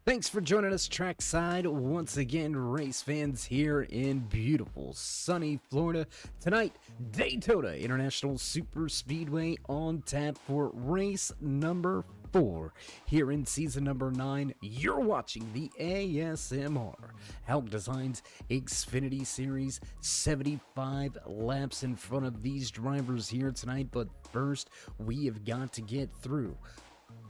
Thanks for joining us trackside once again, race fans here in beautiful sunny Florida. Tonight, Daytona International Super Speedway on tap for race number 4 here in season number 9. You're watching the ASMR Hauck Designs Xfinity Series, 75 laps in front of these drivers here tonight. But first, we have got to get through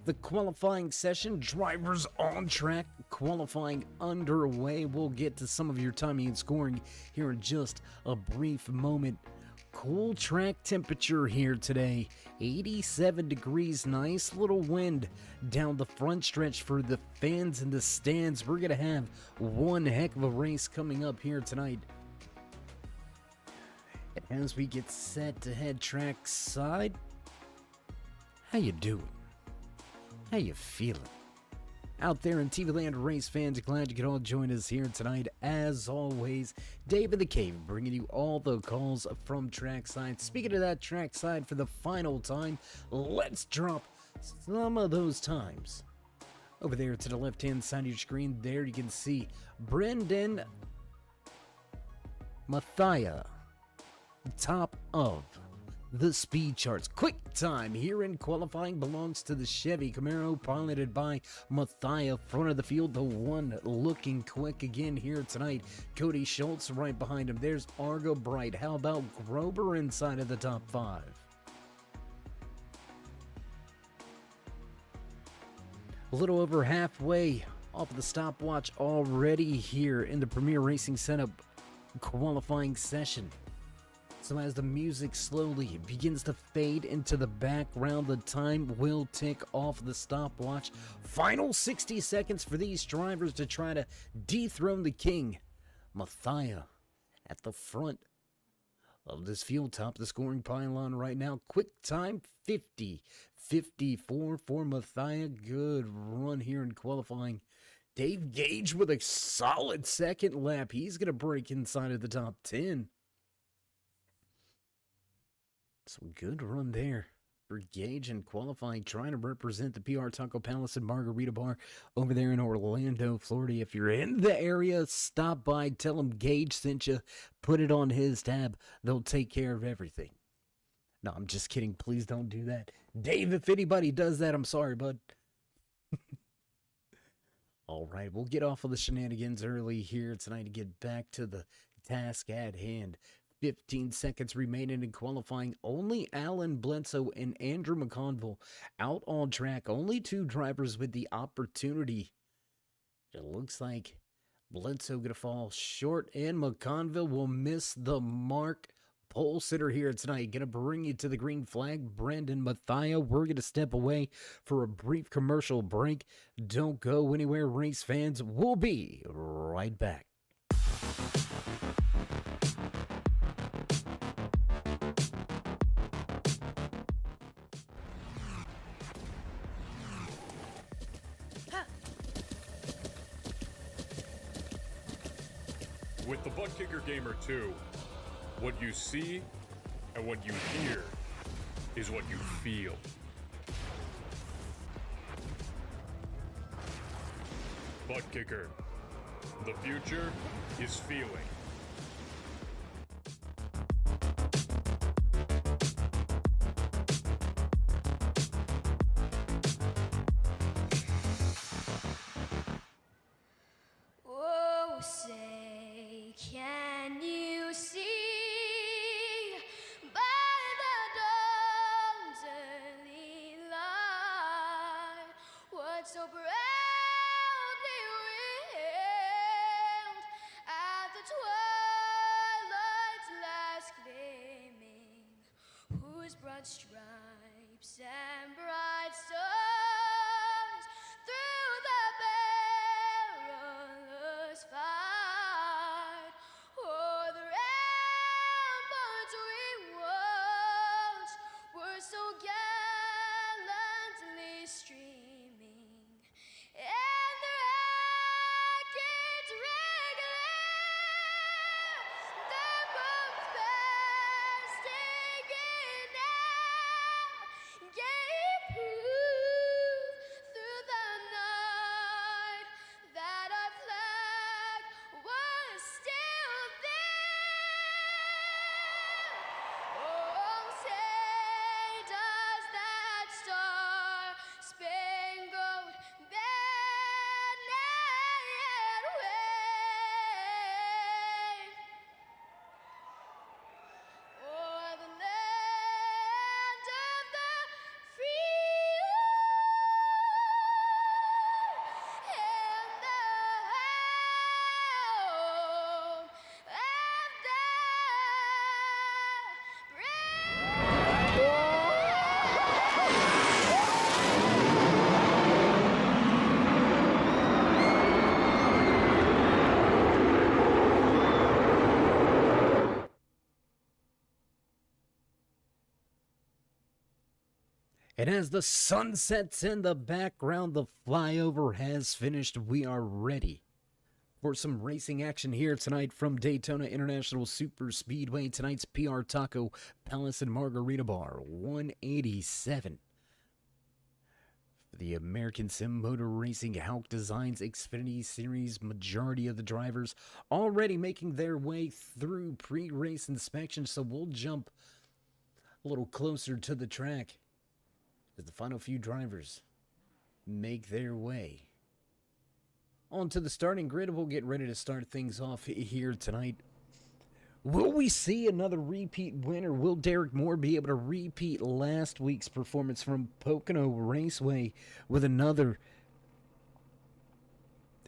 the qualifying session. Drivers on track, qualifying underway. We'll get to some of your timing and scoring here in just a brief moment. Cool track temperature here today, 87 degrees, nice little wind down the front stretch for the fans in the stands. We're gonna have one heck of a race coming up here tonight. And as we get set to head trackside, how you doing? How you feeling? Out there in TV land, race fans, glad you could all join us here tonight. As always, Dave in the Cave bringing you all the calls from trackside. Speaking of that trackside for the final time, let's drop some of those times. Over there to the left-hand side of your screen, there you can see Brendan Mathia, top of the speed charts. Quick time here in qualifying belongs to the Chevy Camaro piloted by Mathia. Front of the field, the one looking quick again here tonight, Cody Schultz right behind him. There's Argo Bright. How about Grover inside of the top 5? A little over halfway off of the stopwatch already here in the Premier Racing Setup qualifying session. So as the music slowly begins to fade into the background, the time will tick off the stopwatch. Final 60 seconds for these drivers to try to dethrone the king. Matthias at the front of this field, top the scoring pylon right now. Quick time 50:54 for Matthias. Good run here in qualifying. Dave Gage with a solid second lap. He's going to break inside of the top 10. So good run there for Gage in qualifying, trying to represent the PR Taco Palace and Margarita Bar over there in Orlando, Florida. If you're in the area, stop by, tell them Gage sent you, put it on his tab. They'll take care of everything. No, I'm just kidding. Please don't do that. Dave, if anybody does that, I'm sorry, bud. All right, we'll get off of the shenanigans early here tonight to get back to the task at hand. 15 seconds remaining in qualifying. Only Alan Bledsoe and Andrew McConville out on track. Only two drivers with the opportunity. It looks like Bledsoe going to fall short, and McConville will miss the mark. Pole sitter here tonight, going to bring you to the green flag, Brandon Matthias. We're going to step away for a brief commercial break. Don't go anywhere, race fans. We'll be right back. With the Butt Kicker Gamer 2, what you see and what you hear is what you feel. Butt Kicker. The future is feeling. Oh, say, can you see by the dawn's early light what so proudly wailed at the twilight's last gleaming, whose broad stripes and bright stars through the perilous fight o'er the ramparts we watched were so gallantly streaming, and the rockets regular, the bombs bursting in air, gave proof through the night that our flag was still there. Oh, say does that star-spangled banner yet wave o'er the land of the free and the home of the And as the sun sets in the background, the flyover has finished. We are ready for some racing action here tonight from Daytona International Super Speedway. Tonight's PR Taco Palace and Margarita Bar 187. For the American Sim Motor Racing Hauck Designs Xfinity Series, majority of the drivers already making their way through pre-race inspection, so we'll jump a little closer to the track as the final few drivers make their way onto the starting grid. We'll get ready to start things off here tonight. Will we see another repeat winner? Will Derek Moore be able to repeat last week's performance from Pocono Raceway with another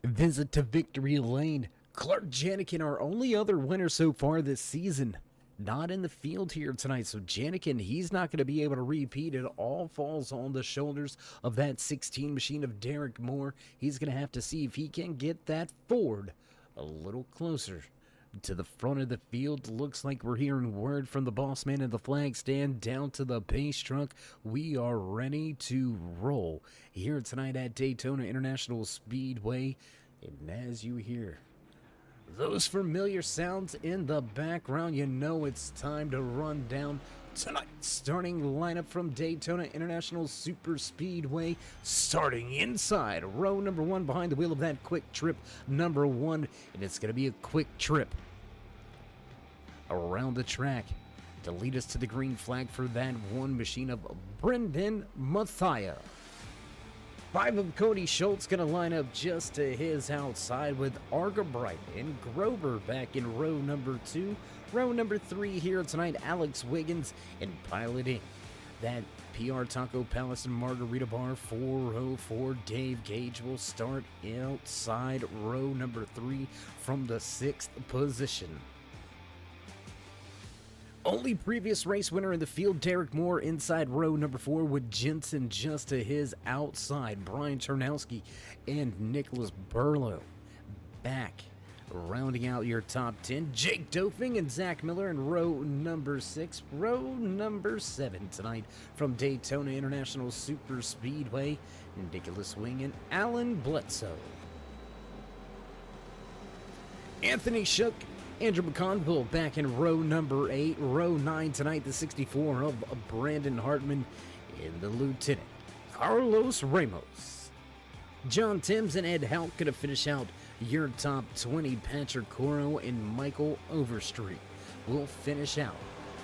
visit to victory lane? Clark Janikin, our only other winner so far this season, not in the field here tonight. So Janikin, he's not going to be able to repeat. It all falls on the shoulders of that 16 machine of Derek Moore. He's going to have to see if he can get that Ford a little closer to the front of the field. Looks like we're hearing word from the boss man in the flag stand down to the pace truck. We are ready to roll here tonight at Daytona International Speedway. And as you hear those familiar sounds in the background, you know it's time to run down tonight's starting lineup from Daytona International Super Speedway. Starting inside row number 1 behind the wheel of that quick trip number 1. And it's going to be a quick trip around the track to lead us to the green flag for that one machine of Brendan Mathia. 5 of Cody Schultz going to line up just to his outside with Argabright and Grover back in row number 2. Row number 3 here tonight, Alex Wiggins, and piloting that PR Taco Palace and Margarita Bar 404. Dave Gage will start outside row number 3 from the 6th position. Only previous race winner in the field, Derek Moore, inside row number 4 with Jensen just to his outside. Brian Turnowski and Nicholas Burlow back, rounding out your top 10. Jake Dofing and Zach Miller in row number 6. Row number 7 tonight from Daytona International Super Speedway, Nicholas Wing and Alan Bledsoe. Anthony Shook, Andrew McConville back in row number 8. Row 9 tonight, the 64 of Brandon Hartman in the Lieutenant. Carlos Ramos. John Timms and Ed Hauck going to finish out your top 20. Patrick Coro and Michael Overstreet will finish out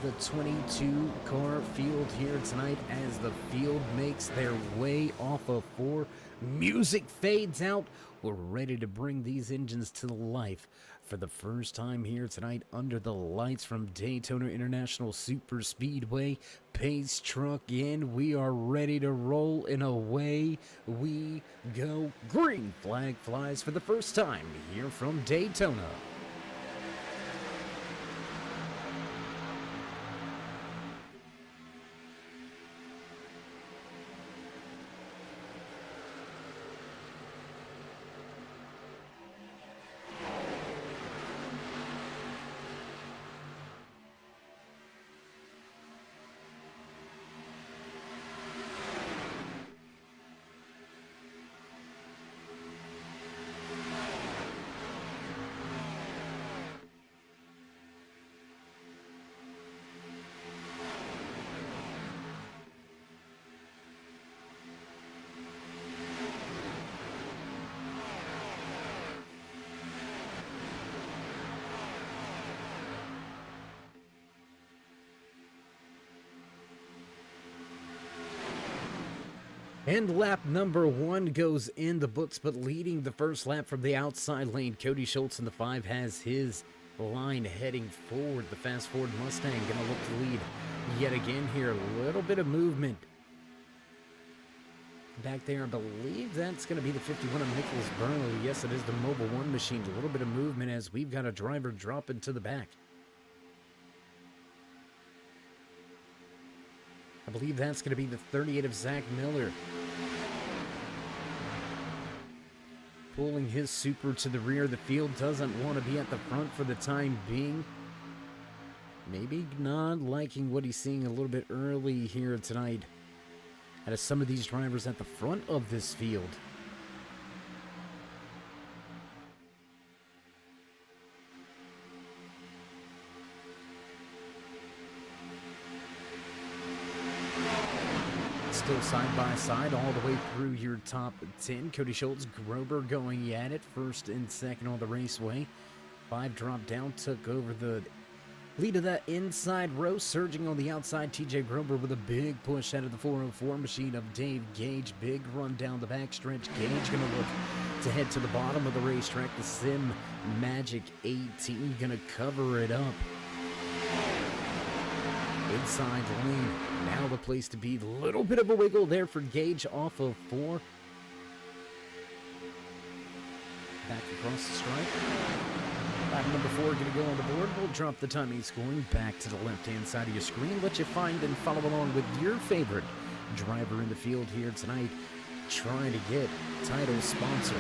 the 22-car field here tonight as the field makes their way off of 4. Music fades out. We're ready to bring these engines to life for the first time here tonight under the lights from Daytona International Super Speedway. Pace truck in. We are ready to roll, and away we go. Green flag flies for the first time here from Daytona. And lap number 1 goes in the books, but leading the first lap from the outside lane, Cody Schultz in the 5 has his line heading forward. The fast Ford Mustang going to look to lead yet again here. A little bit of movement back there. I believe that's going to be the 51 of Nicholas Burnley. Yes, it is the Mobile 1 machine. A little bit of movement as we've got a driver dropping to the back. I believe that's going to be the 38 of Zach Miller. Pulling his Super to the rear. The field doesn't want to be at the front for the time being. Maybe not liking what he's seeing a little bit early here tonight out of some of these drivers at the front of this field. Still side by side all the way through your top 10. Cody Schultz, Grover going at it first and second on the raceway. 5 dropped down, took over the lead of that inside row. Surging on the outside, TJ Grover with a big push out of the 404 machine of Dave Gage. Big run down the backstretch. Gage going to look to head to the bottom of the racetrack. The Sim Magic 18 going to cover it up. Inside lane, now the place to be. Little bit of a wiggle there for Gage off of 4. Back across the stripe. Lap number 4 going to go on the board. We'll drop the timing scoring back to the left-hand side of your screen. Let you find and follow along with your favorite driver in the field here tonight, trying to get title sponsor.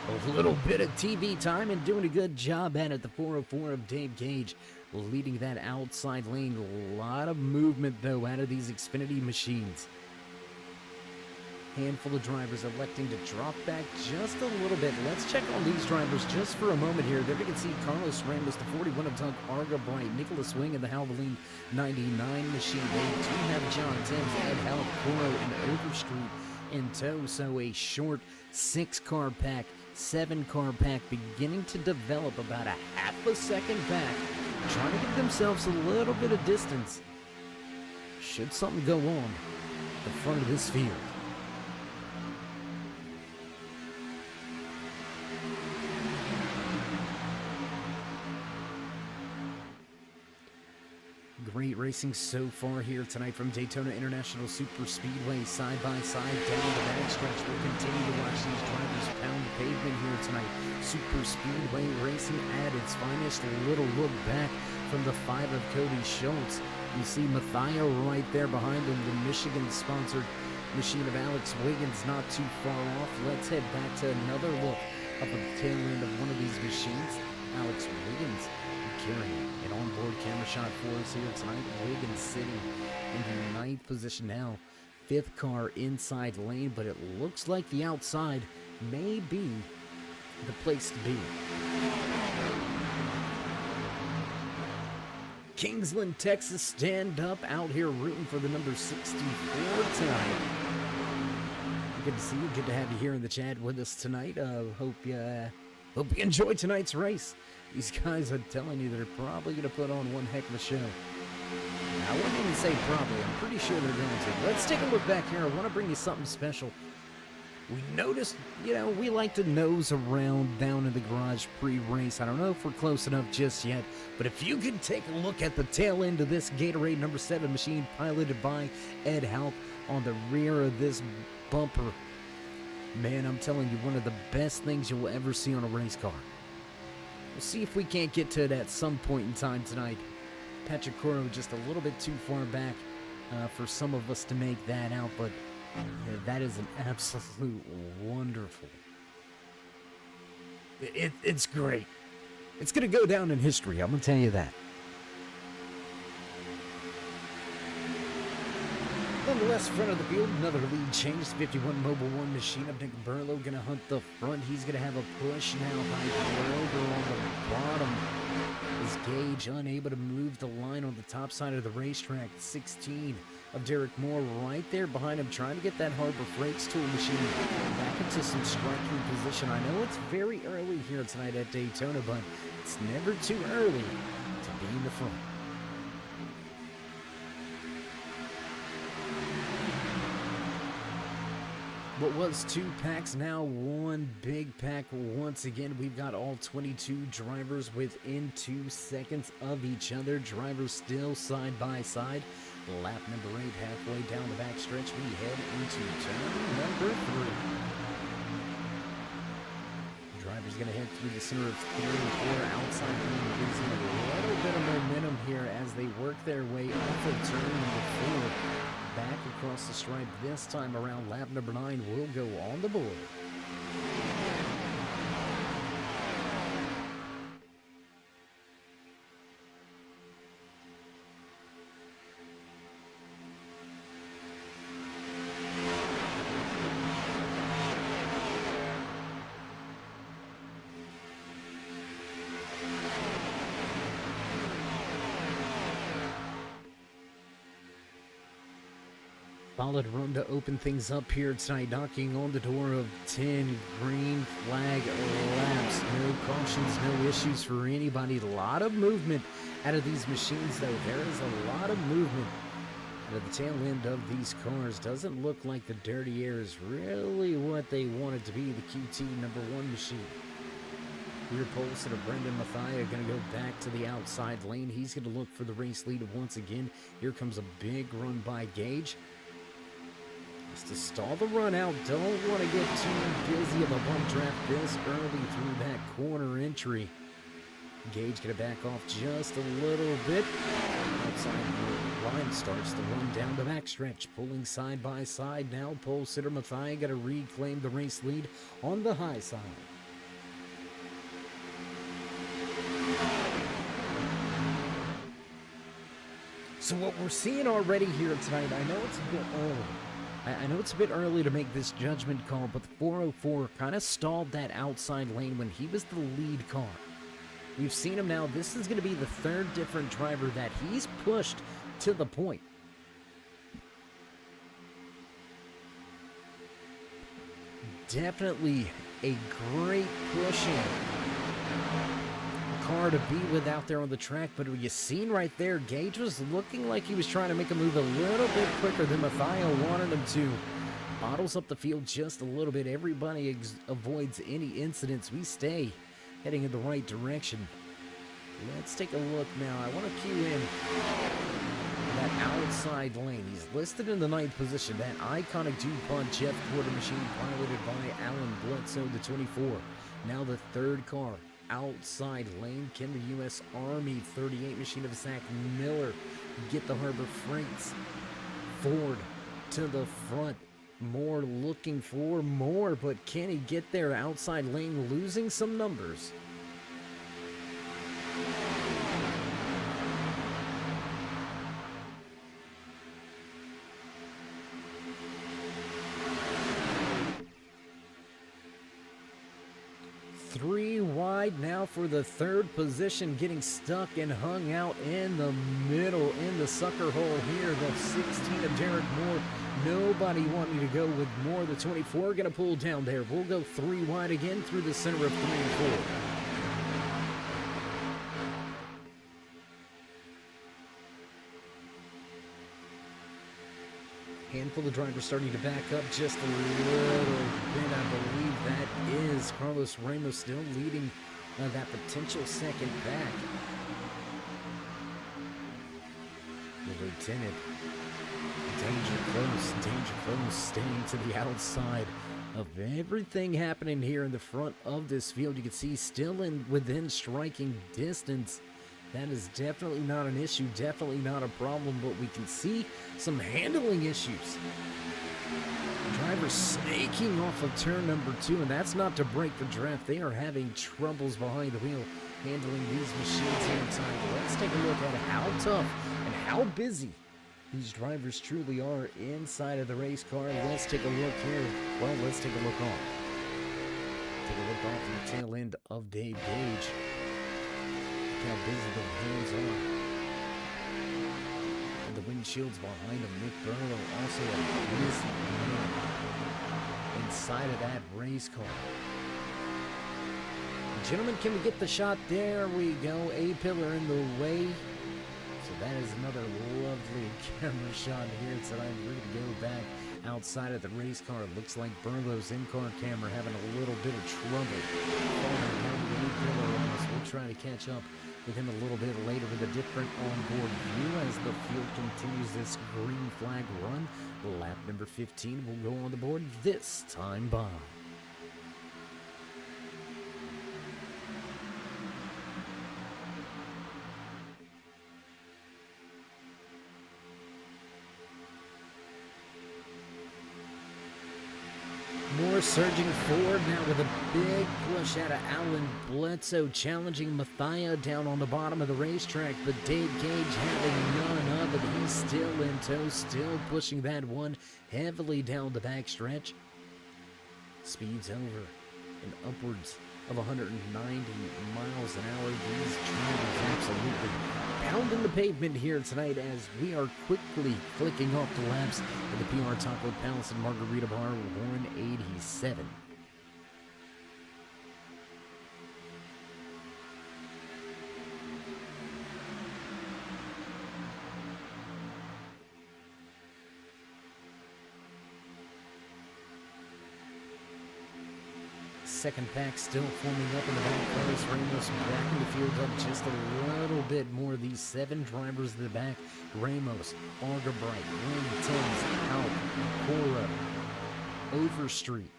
A little bit of TV time and doing a good job at it. The 404 of Dave Gage leading that outside lane. A lot of movement, though, out of these Xfinity machines. Handful of drivers electing to drop back just a little bit. Let's check on these drivers just for a moment here. There we can see Carlos Ramos, the 41 of Doug Argabright, Nicholas Wing in the Hauck 99 machine. They do have John Timms, Ed Hauck, Coro, and Overstreet in tow. So a short 6-car pack, 7-car pack beginning to develop about a half a second back, trying to give themselves a little bit of distance. Should something go on the front of this field. Great racing so far here tonight from Daytona International Super Speedway, side by side down the backstretch. We'll continue to watch these drivers pound the pavement here tonight. Super Speedway racing at its finest. A little look back from the 5 of Cody Schultz. You see Matthias right there behind him, the Michigan-sponsored machine of Alex Wiggins not too far off. Let's head back to another look up at the tail end of one of these machines. Alex Wiggins carrying an onboard camera shot for us here tonight. Wiggins sitting in the 9th position now. 5th car inside lane, but it looks like the outside may be the place to be. Kingsland, Texas, stand up out here rooting for the number 64 tonight. Good to see you. Good to have you here in the chat with us tonight. Hope you enjoy tonight's race. These guys are telling you they're probably going to put on one heck of a show. I wouldn't even say probably. I'm pretty sure they're going to. Let's take a look back here. I want to bring you something special. We noticed, we like to nose around down in the garage pre-race. I don't know if we're close enough just yet, but if you could take a look at the tail end of this Gatorade number 7 machine piloted by Ed Hauck on the rear of this bumper, man, I'm telling you, one of the best things you'll ever see on a race car. We'll see if we can't get to it at some point in time tonight. Patrick Coro just a little bit too far back for some of us to make that out, but that is an absolute wonderful. It's great. It's going to go down in history, I'm going to tell you that. Nonetheless, front of the field, another lead change. 51 Mobile 1 machine of Nick Burlow going to hunt the front. He's going to have a push now. High over on the bottom is Gage, unable to move the line on the top side of the racetrack. 16 of Derek Moore right there behind him, trying to get that Harbor Freights tool machine back into some striking position. I know it's very early here tonight at Daytona, but it's never too early to be in the front. What was 2 packs, now 1 big pack once again. We've got all 22 drivers within 2 seconds of each other. Drivers still side by side. Lap number 8, halfway down the backstretch, we head into turn number 3. Driver's going to head through the center of 3 and 4 outside lane, losing a little bit of momentum here as they work their way off of turn number 4. Back across the stripe this time around. Lap number 9 will go on the board. Solid run to open things up here tonight, knocking on the door of 10 green flag laps. No cautions, no issues for anybody. A lot of movement out of these machines, though. There is a lot of movement out of the tail end of these cars. Doesn't look like the dirty air is really what they want it to be. The QT number 1 machine. Rear pole set of Brendan Matthias going to go back to the outside lane. He's going to look for the race lead once again. Here comes a big run by Gage. To stall the run out, don't want to get too busy of a bump draft this early through that corner entry. Gage gonna back off just a little bit. Outside line starts to run down the backstretch, pulling side by side now. Pole sitter Mathai gonna reclaim the race lead on the high side. So what we're seeing already here tonight, I know it's a bit early. I know it's a bit early to make this judgment call, but the 404 kind of stalled that outside lane when he was the lead car. We've seen him now. This is going to be the third different driver that he's pushed to the point. Definitely a great pushing car to be with out there on the track, but you seen right there, Gage was looking like he was trying to make a move a little bit quicker than Mathia wanted him to. Bottles up the field just a little bit. Everybody avoids any incidents. We stay heading in the right direction. Let's take a look now. I want to cue in that outside lane. He's listed in the 9th position. That iconic DuPont Jeff Quarter machine piloted by Alan Bledsoe, the 24. Now the third car. Outside lane, can the U.S. Army 38 machine of Zach Miller get the Harbor Freights? Ford to the front. Moore looking for more, but can he get there? Outside lane losing some numbers. Three wide now for the third position, getting stuck and hung out in the middle in the sucker hole here. The 16 of Derek Moore. Nobody wanting to go with Moore. The 24 going to pull down there. We'll go three wide again through the center of 3 and 4. Handful of drivers starting to back up just a little bit. I believe that is Carlos Ramos still leading that potential second back. The lieutenant, danger close, staying to the outside of everything happening here in the front of this field. You can see still within striking distance. That is definitely not an issue, definitely not a problem, but we can see some handling issues. Driver snaking off of turn number 2, and that's not to break the draft. They are having troubles behind the wheel handling these machines here inside. Let's take a look at how tough and how busy these drivers truly are inside of the race car. Let's take a look here. Well, let's take a look off. Take a look off from the tail end of Dave Gage. How busy the hands are. And the windshields behind him. Nick Burlow also a busy man inside of that race car. Gentlemen, can we get the shot? There we go. A pillar in the way. So that is another lovely camera shot here. So I'm ready to go back outside of the race car. It looks like Burlow's in-car camera having a little bit of trouble. We'll try to catch up with him a little bit later with a different onboard view as the field continues this green flag run. Lap number 15 will go on the board this time by. Moore surging forward now with a big push out of Alan Bledsoe, challenging Mathia down on the bottom of the racetrack, but Dave Gage having none of it. He's still in tow, still pushing that one heavily down the backstretch. Speeds over and upwards of 190 miles an hour. These drivers absolutely pounding the pavement here tonight as we are quickly clicking off the laps of the PR Taco Palace and Margarita Bar 187. Second pack still forming up in the back. Carlos Ramos back in the field up just a little bit more. These 7 drivers in the back. Ramos, Augerbright, Wayne, Thames, Hauck, Cora, Overstreet.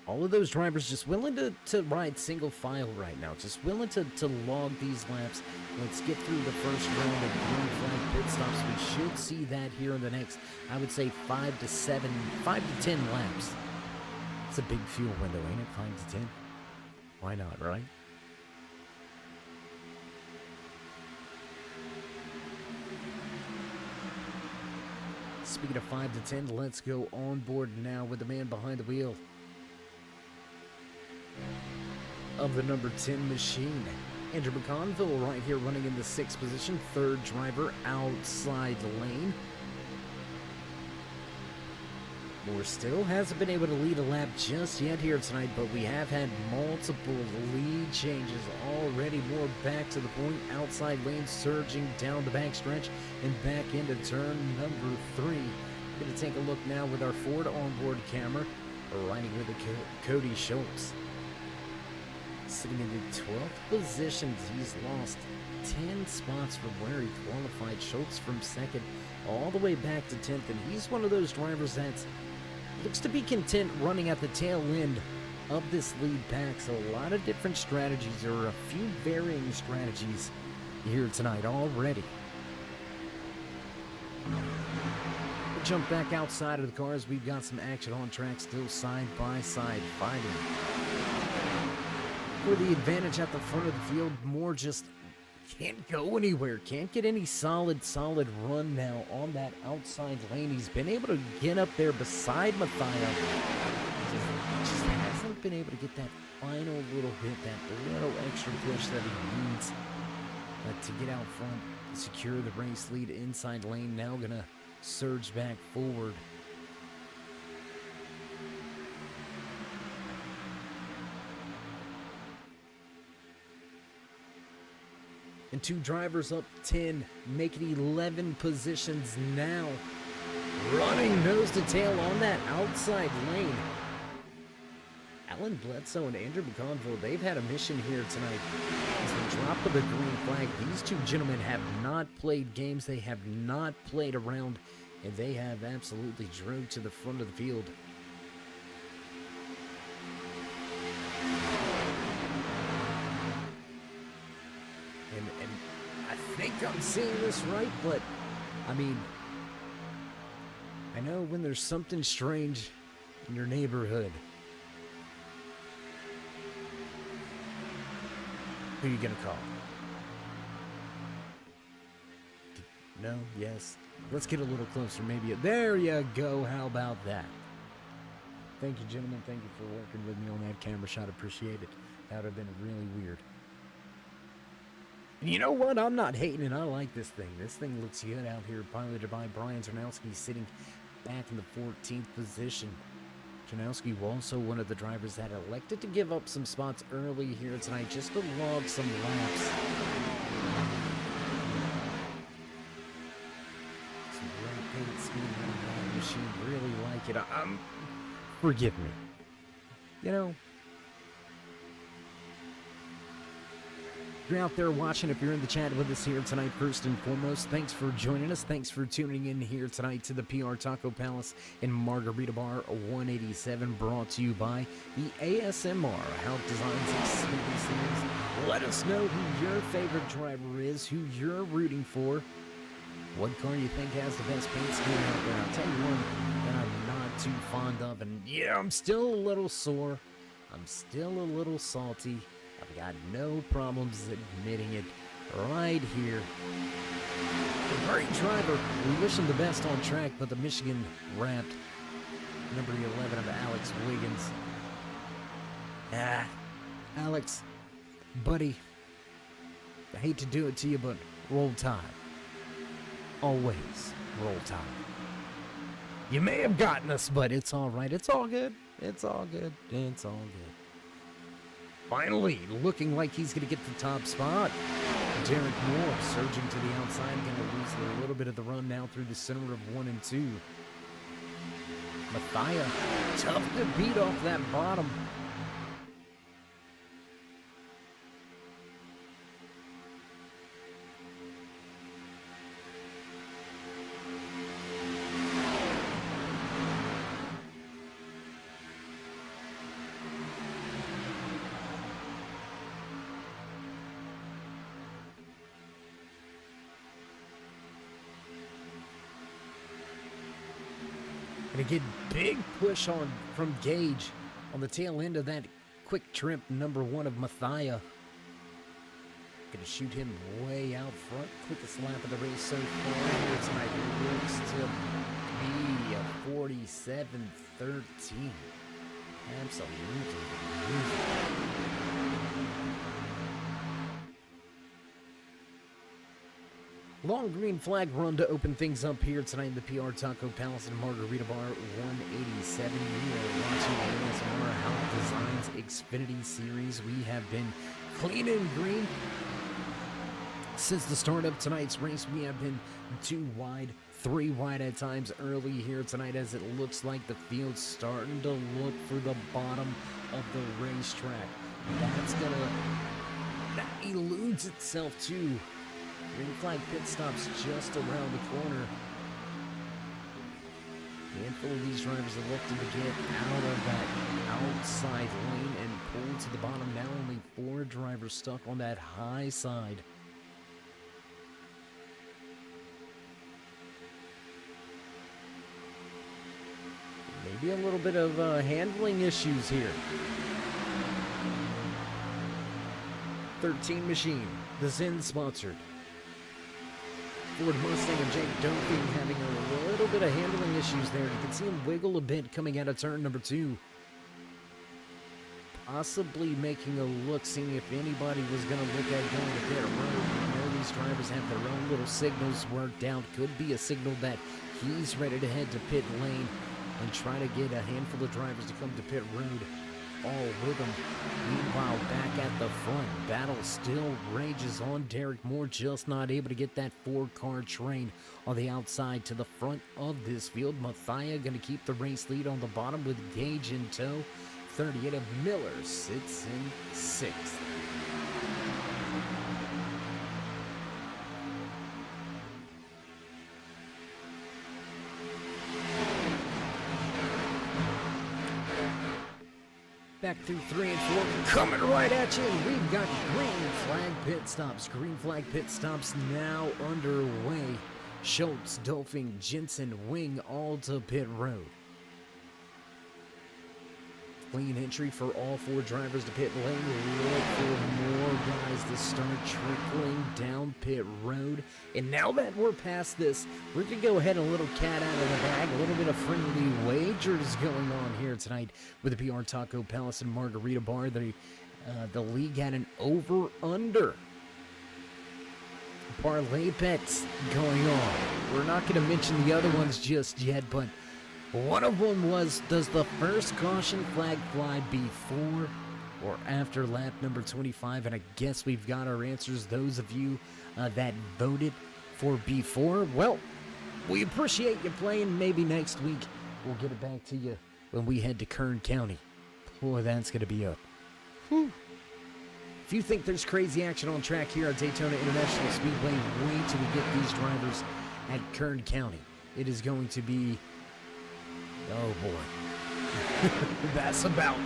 All of those drivers just willing to ride single file right now, just willing to log these laps. Let's get through the first round of green flag pit stops. We should see that here in the next, I would say, 5 to 10 laps. It's a big fuel window, ain't it? 5 to 10. Why not, right? Speaking of 5 to 10, let's go on board now with the man behind the wheel of the number 10 machine. Andrew McConville right here running in the 6th position, third driver outside lane. Moore still hasn't been able to lead a lap just yet here tonight, but we have had multiple lead changes already. Moore back to the point, outside lane, surging down the backstretch and back into turn number 3. Going to take a look now with our Ford onboard camera, riding with the Cody Schultz. Sitting in the 12th position, he's lost 10 spots from where he qualified. Schultz from 2nd all the way back to 10th, and he's one of those drivers that looks to be content running at the tail end of this lead pack. So a lot of different strategies, or a few varying strategies here tonight already. We'll jump back outside of the cars. We've got some action on track, still side by side fighting for the advantage at the front of the field. Moore just can't go anywhere, can't get any solid run now on that outside lane. He's been able to get up there beside Matthias, just hasn't been able to get that final little bit, that little extra push that he needs to get out front, secure the race lead. Inside lane now gonna surge back forward. And 2 drivers up 10, making 11 positions now. Running nose to tail on that outside lane. Alan Bledsoe and Andrew McConville, they've had a mission here tonight. As the drop of the green flag, these 2 gentlemen have not played games, they have not played around, and they have absolutely drove to the front of the field. And I think I'm seeing this right, but I mean, I know when there's something strange in your neighborhood, who are you gonna call? No? Yes? Let's get a little closer, maybe. There you go. How about that? Thank you, gentlemen. Thank you for working with me on that camera shot. Appreciate it. That would have been really weird. And you know what? I'm not hating it. I like this thing. This thing looks good out here. Piloted by Brian Czernowski, sitting back in the 14th position. Czernowski also one of the drivers that elected to give up some spots early here tonight just to log some laps. Some great paint scheme on that machine. Really like it. Forgive me. You know, if you're out there watching, if you're in the chat with us here tonight, first and foremost, thanks for joining us. Thanks for tuning in here tonight to the PR Taco Palace in Margarita Bar 187, brought to you by the ASMR Hauck Designs Xfinity Series. Let us know who your favorite driver is, who you're rooting for, what car you think has the best paint scheme out there. I'll tell you one that I'm not too fond of, and yeah, I'm still a little sore. I'm still a little salty. I've got no problems admitting it right here. A great driver. We wish him the best on track, but the Michigan wrapped number 11 of Alex Wiggins. Alex, buddy, I hate to do it to you, but roll tide. Always roll tide. You may have gotten us, but it's all right. It's all good. It's all good. It's all good. Finally, looking like he's going to get the top spot. Derek Moore surging to the outside, going to lose a little bit of the run now through the center of 1 and 2. Matthias, tough to beat off that bottom. Gonna get big push on from Gage on the tail end of that quick trip number 1 of Mathia. Gonna shoot him way out front. Quickest lap of the race so far here tonight. Looks to be a 47:13. Absolutely beautiful. Long green flag run to open things up here tonight in the PR Taco Palace and Margarita Bar 187. We are watching ASMR Hauck Designs Xfinity Series. We have been clean and green since the start of tonight's race. We have been 2 wide, 3 wide at times early here tonight, as it looks like the field's starting to look for the bottom of the racetrack. That eludes itself too. Green flag pit stops just around the corner. A handful of these drivers are looking to get out of that outside lane and pull to the bottom. Now only 4 drivers stuck on that high side. Maybe a little bit of handling issues here. 13 Machine, the Zen sponsored. Ford Mustang and Jake Doping having a little bit of handling issues there. You can see him wiggle a bit coming out of turn number 2. Possibly making a look, seeing if anybody was going to look at going to pit road. I know these drivers have their own little signals worked out. Could be a signal that he's ready to head to pit lane and try to get a handful of drivers to come to pit road all with him. Meanwhile, back at the front, battle still rages on. Derek Moore just not able to get that 4-car train on the outside to the front of this field. Mathia going to keep the race lead on the bottom with Gage in tow. 38 of Miller sits in 6th. Back through 3 and 4, coming right at you. We've got green flag pit stops. Green flag pit stops now underway. Schultz, Dolphin, Jensen, Wing, all to pit road. Clean entry for all 4 drivers to pit lane. Look for more guys to start trickling down pit road. And now that we're past this, we're going to go ahead and a little cat out of the bag. A little bit of friendly wagers going on here tonight with the PR Taco Palace and Margarita Bar. The league had an over-under parlay bets going on. We're not going to mention the other ones just yet, but one of them was, does the first caution flag fly before or after lap number 25? And I guess we've got our answers. Those of you that voted for before, well, we appreciate you playing. Maybe next week we'll get it back to you when we head to Kern County. Boy, that's going to be up. If you think there's crazy action on track here at Daytona International Speedway, wait till we get these drivers at Kern County. It is going to be, oh boy. that's about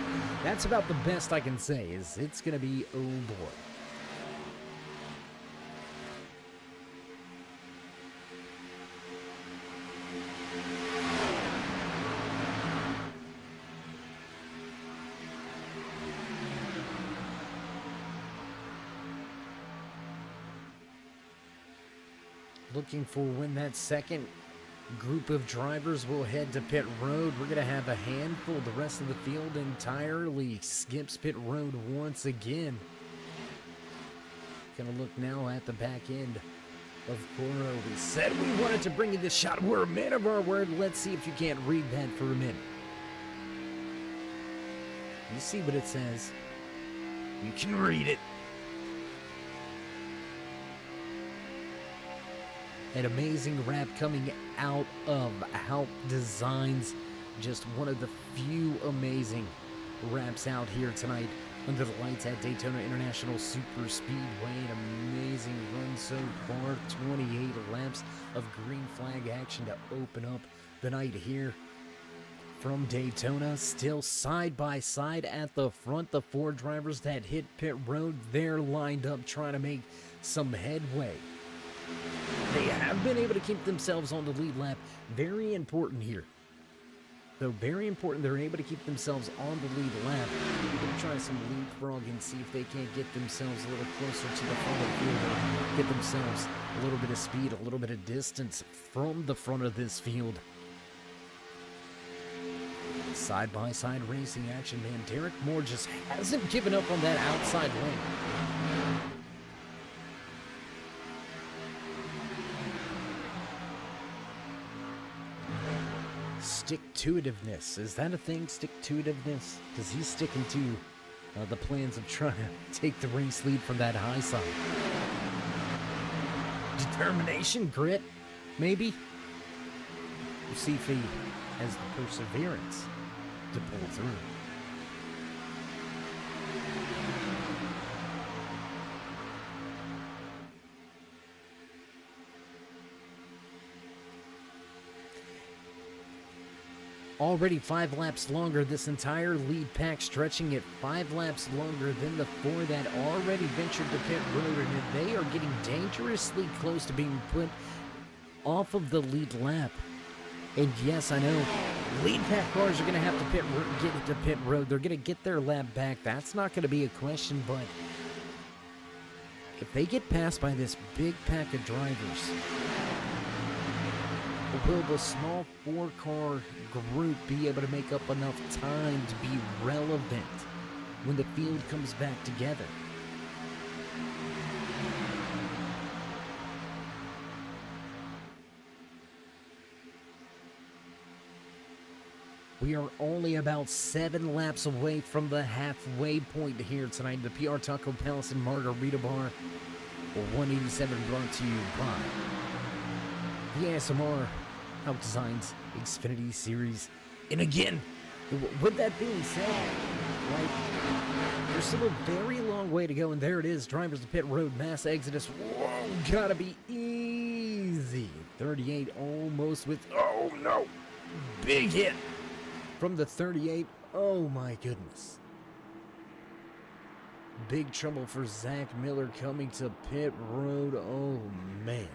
the best I can say. Is it's gonna be, oh boy. Looking for when that second group of drivers will head to pit road. We're going to have a handful. The rest of the field entirely skips pit road once again. Going to look now at the back end of Coro. We said we wanted to bring you this shot. We're a man of our word. Let's see if you can't read that for a minute. You see what it says. You can read it. An amazing wrap coming out of Hauck Designs. Just one of the few amazing wraps out here tonight under the lights at Daytona International Super Speedway. An amazing run so far. 28 laps of green flag action to open up the night here from Daytona. Still side by side at the front. The 4 drivers that hit pit road, they're lined up trying to make some headway. They have been able to keep themselves on the lead lap. Very important here. though. Very important. They're able to keep themselves on the lead lap. They're going to try some leapfrog and see if they can't get themselves a little closer to the front of the field. Or get themselves a little bit of speed, a little bit of distance from the front of this field. Side-by-side racing action, man. Derek Moore just hasn't given up on that outside lane. Stick-to-itiveness. Is that a thing, stick-to-itiveness? Because he's sticking to the plans of trying to take the race lead from that high side. Determination, grit, maybe? We'll see if he has the perseverance to pull through. Already 5 laps longer, this entire lead pack stretching it 5 laps longer than the 4 that already ventured to pit road, and they are getting dangerously close to being put off of the lead lap. And yes, I know, lead pack cars are going to have to get to pit road. They're going to get their lap back. That's not going to be a question, but if they get passed by this big pack of drivers, will the small 4-car group be able to make up enough time to be relevant when the field comes back together? We are only about 7 laps away from the halfway point here tonight. The PR Taco Palace and Margarita Bar 187 brought to you by the ASMR Hauck Designs Xfinity Series. And again, with that being said, like, there's still a very long way to go, and there it is. Drivers to pit road, mass exodus. Whoa, gotta be easy. 38 almost with, oh no, big hit from the 38. Oh my goodness. Big trouble for Zach Miller coming to pit road. Oh man.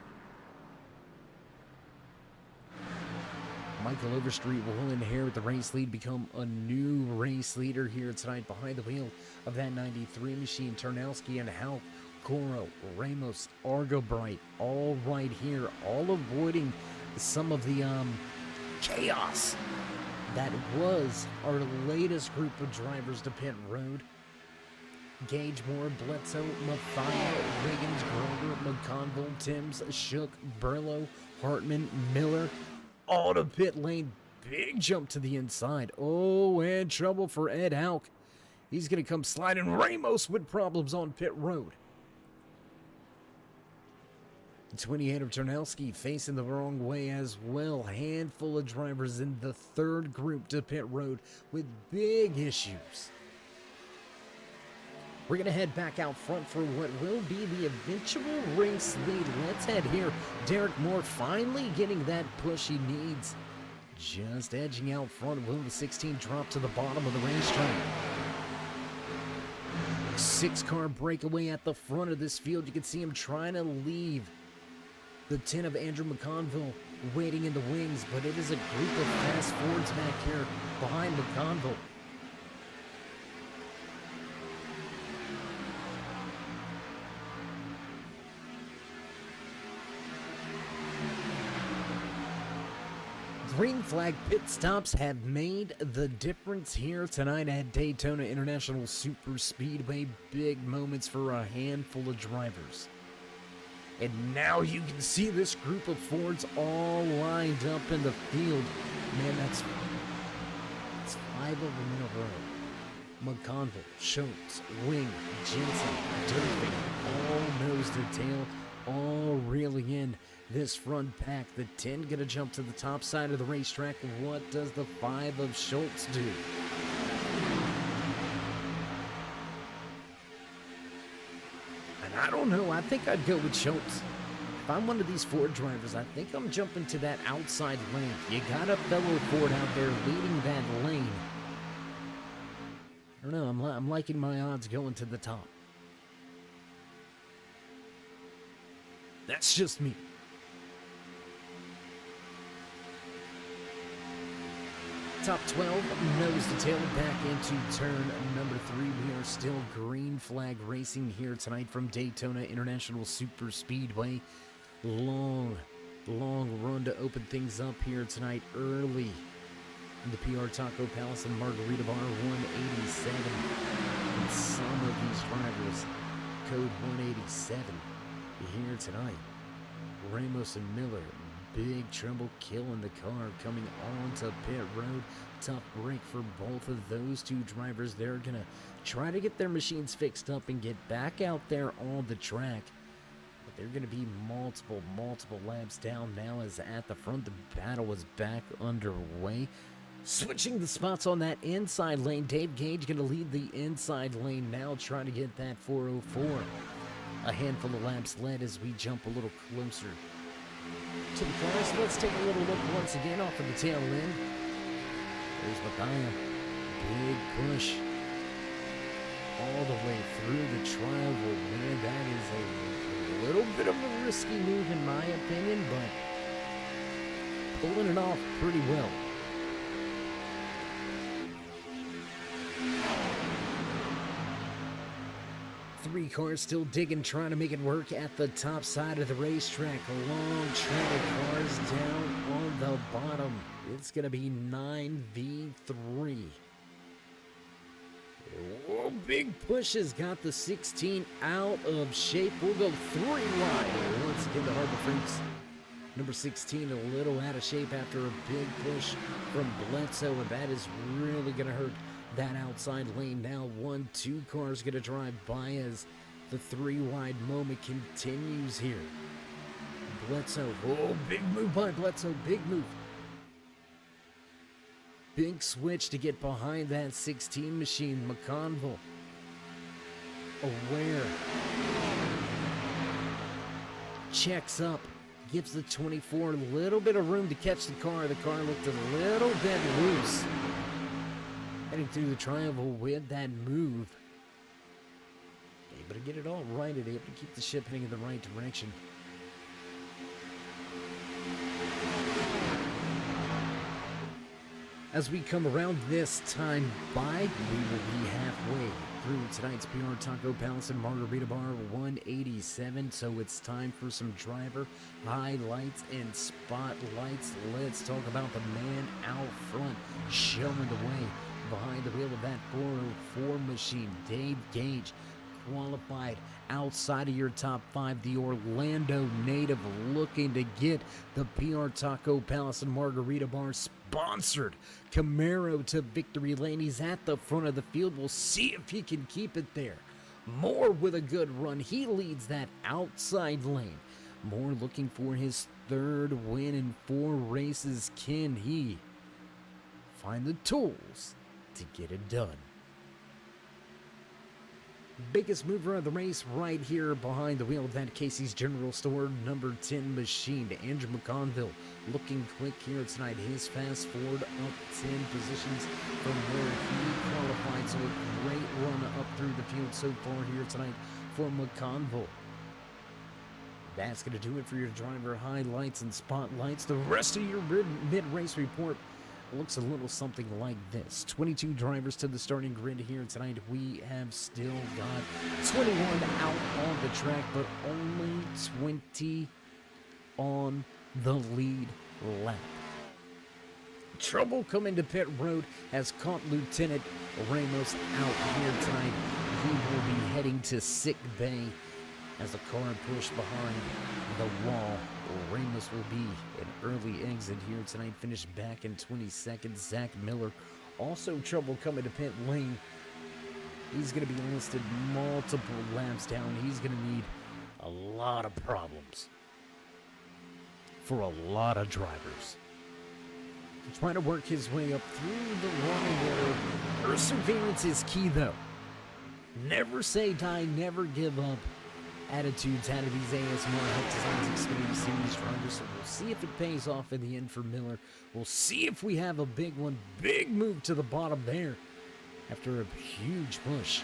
Michael Overstreet will inherit the race lead, become a new race leader here tonight behind the wheel of that 93 machine. Turnowski and Hauck, Coro, Ramos, Argo Bright, all right here, all avoiding some of the chaos that was our latest group of drivers to pit road. Gage, Moore, Bledsoe, Mathia, Wiggins, Grover, McConville, Timms, Shook, Burlow, Hartman, Miller, all to pit lane. Big jump to the inside. Oh, and trouble for Ed Hauck. He's going to come sliding. Ramos with problems on pit road. 28 of Turnowski facing the wrong way as well. Handful of drivers in the third group to pit road with big issues. We're going to head back out front for what will be the eventual race lead. Let's head here. Derek Moore finally getting that push he needs. Just edging out front. Will the 16 drop to the bottom of the racetrack? 6-car breakaway at the front of this field. You can see him trying to leave the 10 of Andrew McConville waiting in the wings, but it is a group of fast forwards back here behind McConville. Green flag pit stops have made the difference here tonight at Daytona International Super Speedway. Big moments for a handful of drivers. And now you can see this group of Fords all lined up in the field. Man, that's 5 of them in a row. McConville, Schultz, Wing, Jensen, Durfee, all nose to tail, all reeling in this front pack. The 10 gonna jump to the top side of the racetrack. What does the 5 of Schultz do? And I don't know. I think I'd go with Schultz. If I'm one of these Ford drivers, I think I'm jumping to that outside lane. You got a fellow Ford out there leading that lane. I don't know. I'm liking my odds going to the top. That's just me. top 12, nose to tail, back into turn number 3. We are still green flag racing here tonight from Daytona International Super Speedway. Long run to open things up here tonight early in the PR Taco Palace and Margarita Bar 187. And some of these drivers, code 187, here tonight. Ramos and Miller, big trouble killing the car coming onto pit road. Tough break for both of those two drivers. They're gonna try to get their machines fixed up and get back out there on the track. But they're gonna be multiple laps down now, as at the front the battle is back underway. Switching the spots on that inside lane. Dave Gage gonna lead the inside lane now, trying to get that 404. A handful of laps led as we jump a little closer to the cars. Let's take a little look once again off of the tail end. There's Matthias. Big push all the way through the trial. Man, that is a little bit of a risky move in my opinion, but pulling it off pretty well. Three cars still digging, trying to make it work at the top side of the racetrack. A long train of cars down on the bottom. It's going to be 9v3. Whoa, big pushes got the 16 out of shape. We'll go 3 wide. Once again, the Harbor Freaks. Number 16 a little out of shape after a big push from Bledsoe, and that is really going to hurt that outside lane. Now 1-2 cars going to drive by as the 3 wide moment continues here. Bledsoe, oh, big move by Bledsoe, big move. Big switch to get behind that 16 machine. McConville aware. Checks up. Gives the 24 a little bit of room to catch the car. The car looked a little bit loose. Heading through the triangle with that move. Able to get it all right. Able to keep the ship heading in the right direction. As we come around this time by, we will be halfway through tonight's PR Taco Palace and Margarita Bar 187. So it's time for some driver highlights and spotlights. Let's talk about the man out front showing the way behind the wheel of that 404 machine. Dave Gage, qualified outside of your top 5. The Orlando native looking to get the PR Taco Palace and Margarita Bar sponsored Camaro to victory lane. He's at the front of the field. We'll see if he can keep it there. Moore with a good run. He leads that outside lane. Moore looking for his 3rd win in 4 races. Can he find the tools to get it done? Biggest mover of the race right here behind the wheel of that Casey's General Store number 10 machine. Andrew McConville looking quick here tonight. His fast forward up 10 positions from where he qualified. So a great run up through the field so far here tonight for McConville. That's going to do it for your driver highlights and spotlights. The rest of your mid-race report looks a little something like this. 22 drivers to the starting grid here tonight. We have still got 21 out on the track, but only 20 on the lead lap. Trouble coming to pit road has caught Lieutenant Ramos out here tonight. He will be heading to sick bay as the car pushed behind the wall. Ramos will be an early exit here tonight, finished back in 20 seconds. Zach Miller, also trouble coming to pit lane. He's going to be listed multiple laps down. He's going to need a lot of problems for a lot of drivers. Trying to work his way up through the running order. Perseverance is key, though. Never say die, never give up. Attitudes out of these ASMR Hauck Designs Xfinity Series drivers. So we'll see if it pays off in the end for Miller. We'll see if we have a big one. Big move to the bottom there after a huge push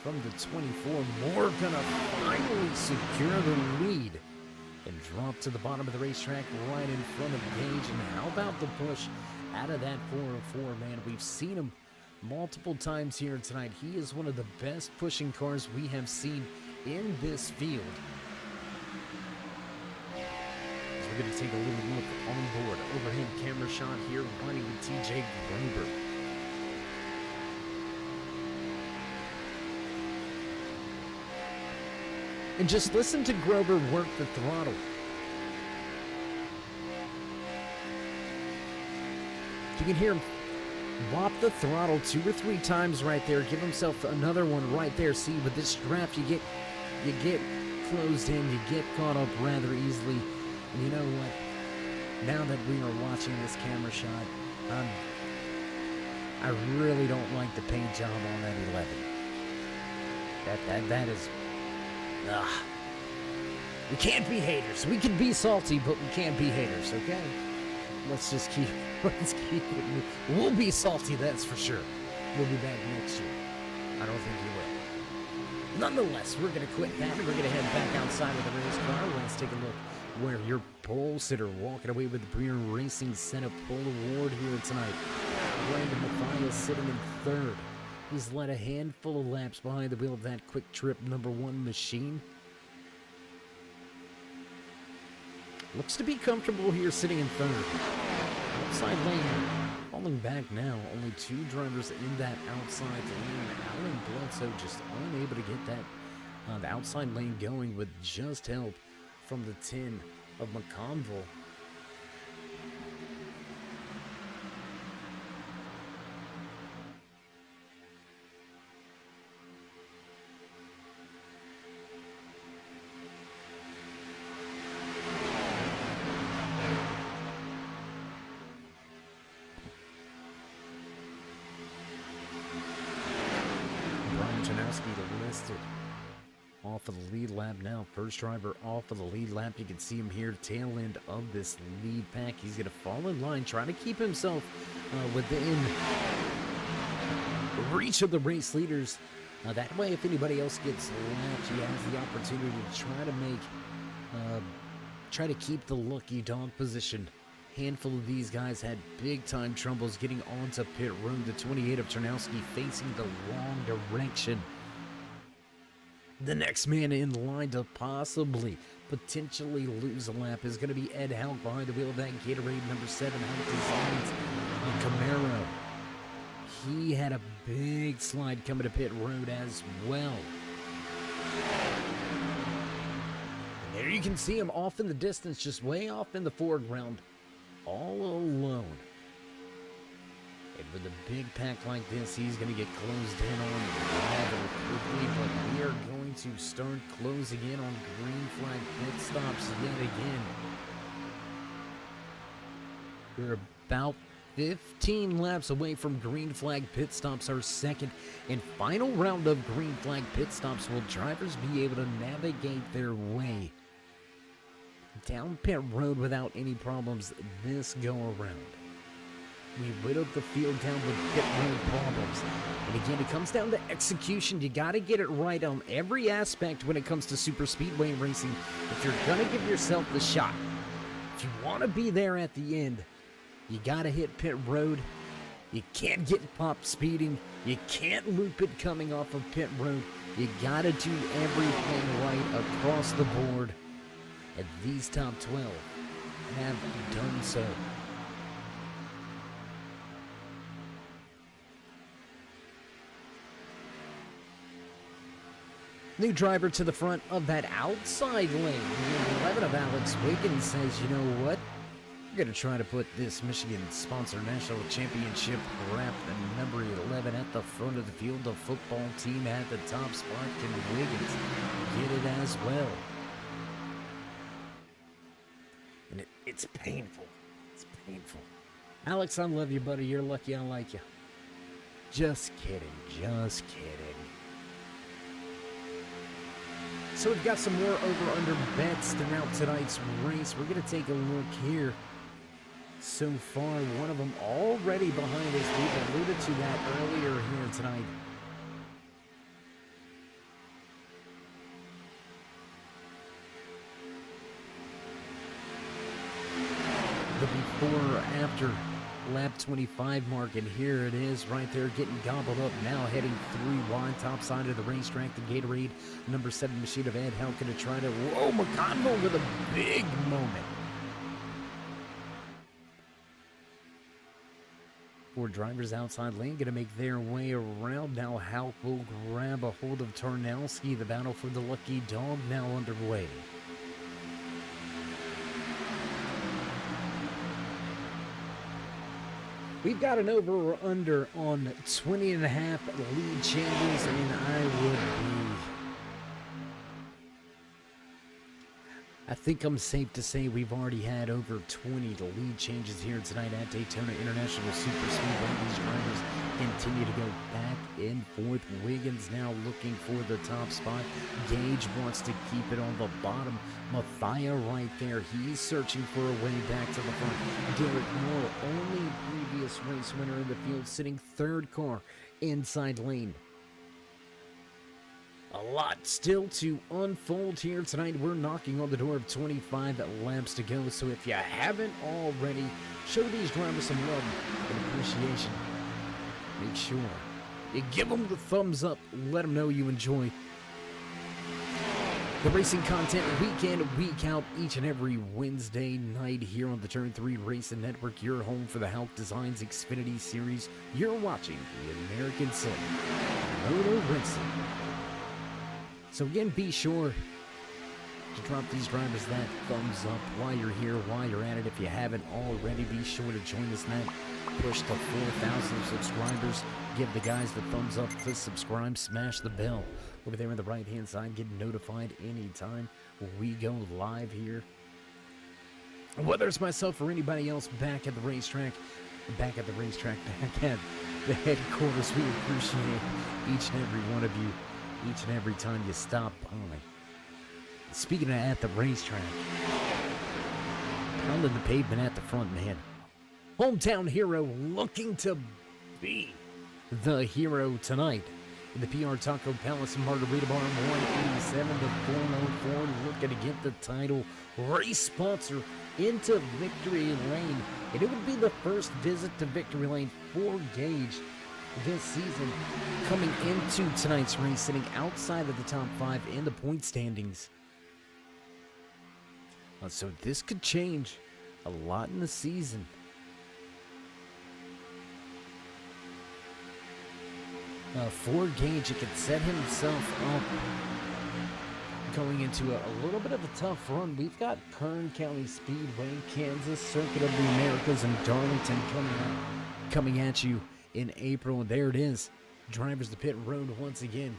from the 24. Moore gonna finally secure the lead and drop to the bottom of the racetrack right in front of Gage. And how about the push out of that 404, man. We've seen him multiple times here tonight. He is one of the best pushing cars we have seen in this field. So we're going to take a little look on board. Overhead camera shot here, running with TJ Gruber. And just listen to Grover work the throttle. You can hear him whop the throttle 2 or 3 times right there. Give himself another one right there. See, with this draft, you get closed in. You get caught up rather easily. And you know what? Now that we are watching this camera shot, I really don't like the paint job on that 11. That is... We can't be haters. We can be salty, but we can't be haters, okay? Let's keep it. We'll be salty, that's for sure. We'll be back next year. I don't think you will. Nonetheless, we're going to quit that, and we're going to head back outside of the race car. Let's take a look where your pole sitter walking away with the Packeed Racing Senate Pole Award here tonight. Brandon Mathias sitting in third. He's led a handful of laps behind the wheel of that Quick Trip #1 machine. Looks to be comfortable here sitting in third. Outside lane, falling back now. Only 2 drivers in that outside lane. Alan Bledsoe just unable to get that the outside lane going with just help from the 10 of McConville. Listed off of the lead lap now. First driver off of the lead lap. You can see him here, tail end of this lead pack. He's going to fall in line, trying to keep himself within reach of the race leaders. That way, if anybody else gets lapped, he has the opportunity to try to keep the lucky dog position. Handful of these guys had big time troubles getting onto pit road. The 28 of Ternowski facing the wrong direction. The next man in line to potentially lose a lap is going to be Ed Hauck behind the wheel of that Gatorade #7 Hauck Designs Camaro. He had a big slide coming to pit road as well. And there you can see him off in the distance, just way off in the foreground, all alone. And with a big pack like this, he's going to get closed in on rather quickly, but we are going to start closing in on green flag pit stops yet again. We're about 15 laps away from green flag pit stops. Our second and final round of green flag pit stops. Will drivers be able to navigate their way down pit road without any problems this go around? We whittled the field down with pit road problems. And again, it comes down to execution. You got to get it right on every aspect when it comes to super speedway racing. If you're going to give yourself the shot, if you want to be there at the end, you got to hit pit road. You can't get popped speeding. You can't loop it coming off of pit road. You got to do everything right across the board. And these top 12 have done so. New driver to the front of that outside lane. The 11 of Alex Wiggins says, you know what? We're going to try to put this Michigan-sponsored national championship wrap the number 11 at the front of the field. The football team at the top spot. Can Wiggins get it as well? And it's painful. It's painful. Alex, I love you, buddy. You're lucky I like you. Just kidding. Just kidding. So we've got some more over-under bets throughout tonight's race. We're going to take a look here. So far, one of them already behind us. We've alluded to that earlier here tonight. The before or after lap 25 mark, and here it is right there getting gobbled up, now heading 3 wide, top side of the racetrack. The Gatorade number 7 machine of Ed Hauck to try to, whoa, McConville with a big moment. 4 drivers outside lane going to make their way around. Now Hauck will grab a hold of Tarnowski. The battle for the lucky dog now underway. We've got an over or under on 20 and a half lead changes, and I think I'm safe to say we've already had over 20 lead changes here tonight at Daytona International Super Speedway. These drivers continue to go back and forth. Wiggins now looking for the top spot. Gage wants to keep it on the bottom. Mathia right there. He's searching for a way back to the front. Derek Moore, only previous race winner in the field, sitting 3rd car inside lane. A lot still to unfold here tonight. We're knocking on the door of 25 laps to go. So if you haven't already, show these drivers some love and appreciation. Make sure you give them the thumbs up. Let them know you enjoy the racing content week in, week out, each and every Wednesday night here on the Turn 3 Racing Network. Your home for the Hauck Designs Xfinity Series. You're watching the American Son Motor Racing. So again, be sure to drop these drivers that thumbs up while you're here, while you're at it. If you haven't already, be sure to join us now. Push to 4,000 subscribers. Give the guys the thumbs up. Click subscribe. Smash the bell over there on the right-hand side. Get notified anytime we go live here. Whether it's myself or anybody else back at the racetrack, back at the headquarters, we appreciate each and every one of you. Each and every time you stop by. Speaking of at the racetrack, pounding the pavement at the front, man. Hometown hero looking to be the hero tonight. In the PR Taco Palace Margarita Bar, 187 to 404, looking to get the title race sponsor into Victory Lane. And it would be the first visit to Victory Lane for Gage this season, coming into tonight's race, sitting outside of the top 5 in the point standings. So this could change a lot in the season. For Gage, it could set himself up going into a little bit of a tough run. We've got Kern County Speedway, Kansas, Circuit of the Americas, and Darlington coming at you in April. And there it is, drivers to pit road once again.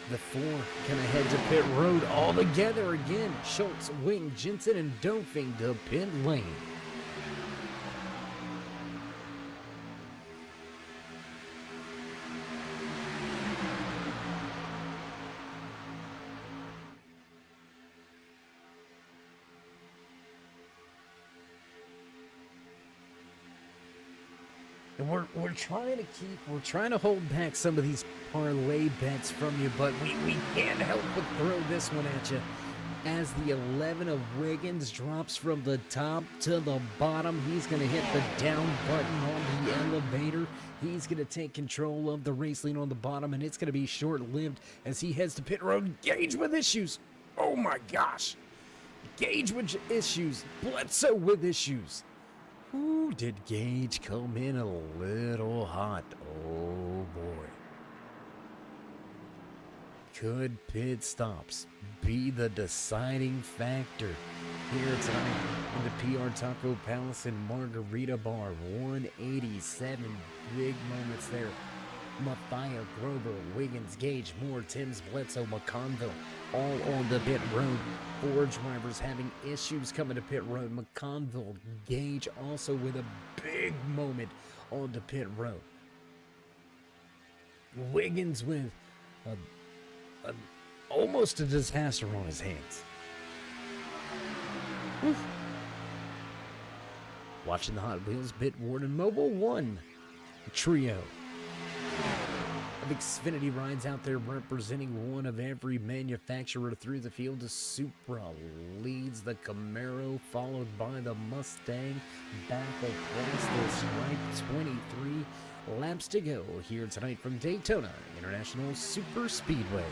The 4 gonna head to pit road all together again. Schultz, Wing, Jensen, and Dofing to pit lane. And we're trying to hold back some of these parlay bets from you, but we can't help but throw this one at you. As the 11 of Wiggins drops from the top to the bottom, he's going to hit the down button on the elevator. He's going to take control of the race lane on the bottom, and it's going to be short-lived as he heads to pit road. Gage with issues. Oh my gosh. Gage with issues. Bledsoe with issues. Ooh, did Gage come in a little hot? Oh boy. Could pit stops be the deciding factor here tonight in the PR Taco Palace and Margarita Bar? 187 big moments there. Mathia, Grover, Wiggins, Gage, Moore, Timms, Bledsoe, McConville, all on the pit road. 4 drivers having issues coming to pit road. McConville, Gage also with a big moment on the pit road. Wiggins with almost a disaster on his hands. Whew. Watching the Hot Wheels Bit Warden Mobile 1 trio. of Xfinity rides out there representing one of every manufacturer through the field. The Supra leads the Camaro, followed by the Mustang. Back across the stripe, 23 laps to go here tonight from Daytona International Super Speedway.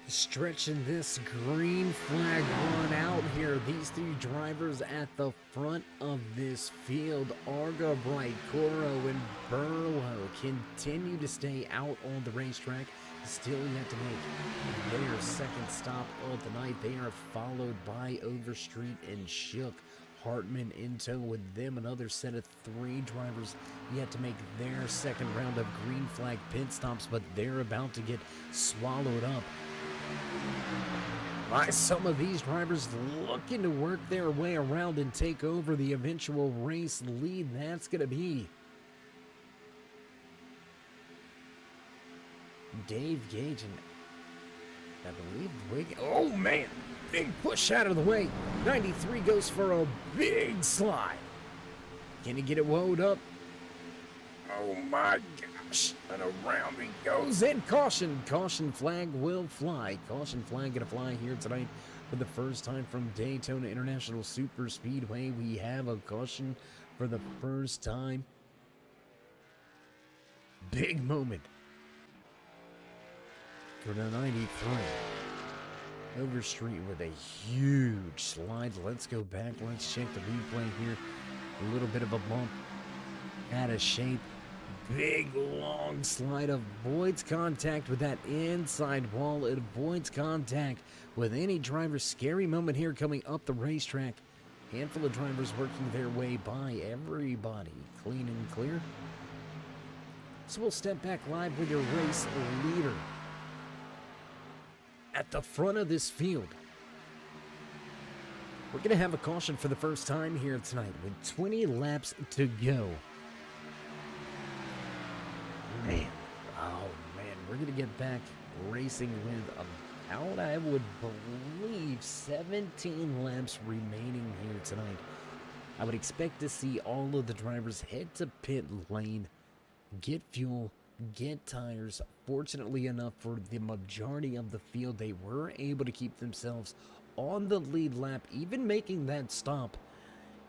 Stretching this green flag run out here. These three drivers at the front of this field, Arga, Bright, Coro, and Burlow, continue to stay out on the racetrack. Still yet to make their second stop of the night. They are followed by Overstreet and Shook. Hartman in tow with them. Another set of three drivers yet to make their second round of green flag pit stops, but they're about to get swallowed up by some of these drivers looking to work their way around and take over the eventual race lead. That's going to be Dave Gage and I believe Wiggins. Oh man, big push out of the way. 93 goes for a big slide. Can he get it wound up? Oh my gosh, and around he goes, and caution flag will fly. Caution flag gonna fly here tonight for the first time from Daytona International Super Speedway. We have a caution for the first time. Big moment for the 93. Overstreet with a huge slide. Let's go back, let's check the replay here. A little bit of a bump out of shape. Big long slide, avoids contact with that inside wall. It avoids contact with any driver. Scary moment here coming up the racetrack. Handful of drivers working their way by. Everybody clean and clear. So we'll step back live with your race leader at the front of this field. We're going to have a caution for the first time here tonight with 20 laps to go. Man, oh man, we're going to get back racing with about, I would believe, 17 laps remaining here tonight. I would expect to see all of the drivers head to pit lane, get fuel, get tires. Fortunately enough for the majority of the field, they were able to keep themselves on the lead lap, even making that stop.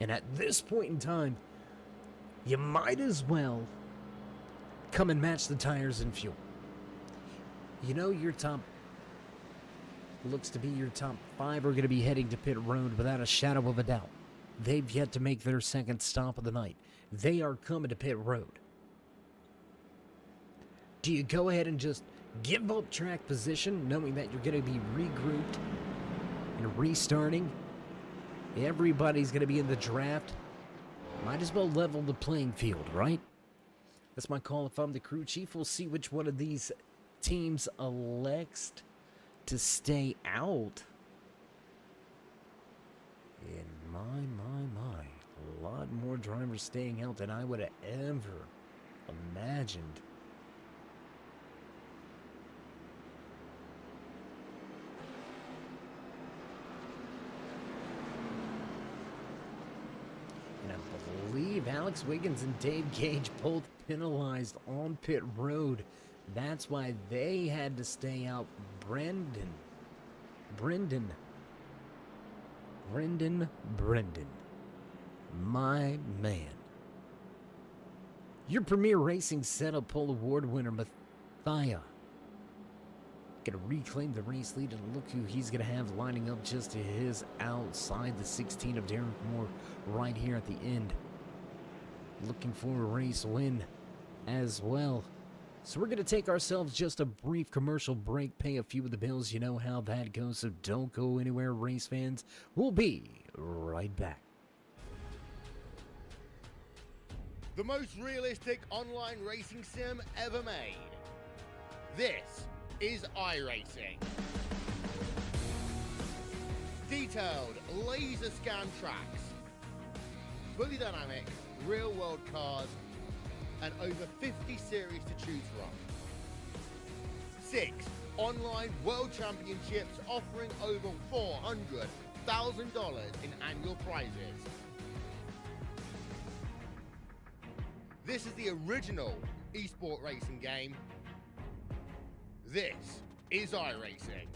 And at this point in time, you might as well come and match the tires and fuel. You know, your top, looks to be your top 5 are going to be heading to pit road without a shadow of a doubt. They've yet to make their second stop of the night. They are coming to pit road. Do you go ahead and just give up track position, knowing that you're going to be regrouped and restarting? Everybody's going to be in the draft. Might as well level the playing field, right? That's my call if I'm the crew chief. We'll see which one of these teams elects to stay out. And my. A lot more drivers staying out than I would have ever imagined. And I believe Alex Wiggins and Dave Gage both penalized on pit road. That's why they had to stay out. Brendan. My man. Your Premier Racing Setup Pole Award winner, Mathia, gonna reclaim the race lead, and look who he's gonna have lining up just to his outside, the 16 of Derek Moore right here at the end. Looking for a race win as well. So we're going to take ourselves just a brief commercial break, pay a few of the bills. You know how that goes, so don't go anywhere, race fans. We'll be right back. The most realistic online racing sim ever made. This is iRacing. Detailed laser scan tracks, fully dynamic, real world cars, and over 50 series to choose from. 6 online world championships offering over $400,000 in annual prizes. This is the original esport racing game. This is iRacing.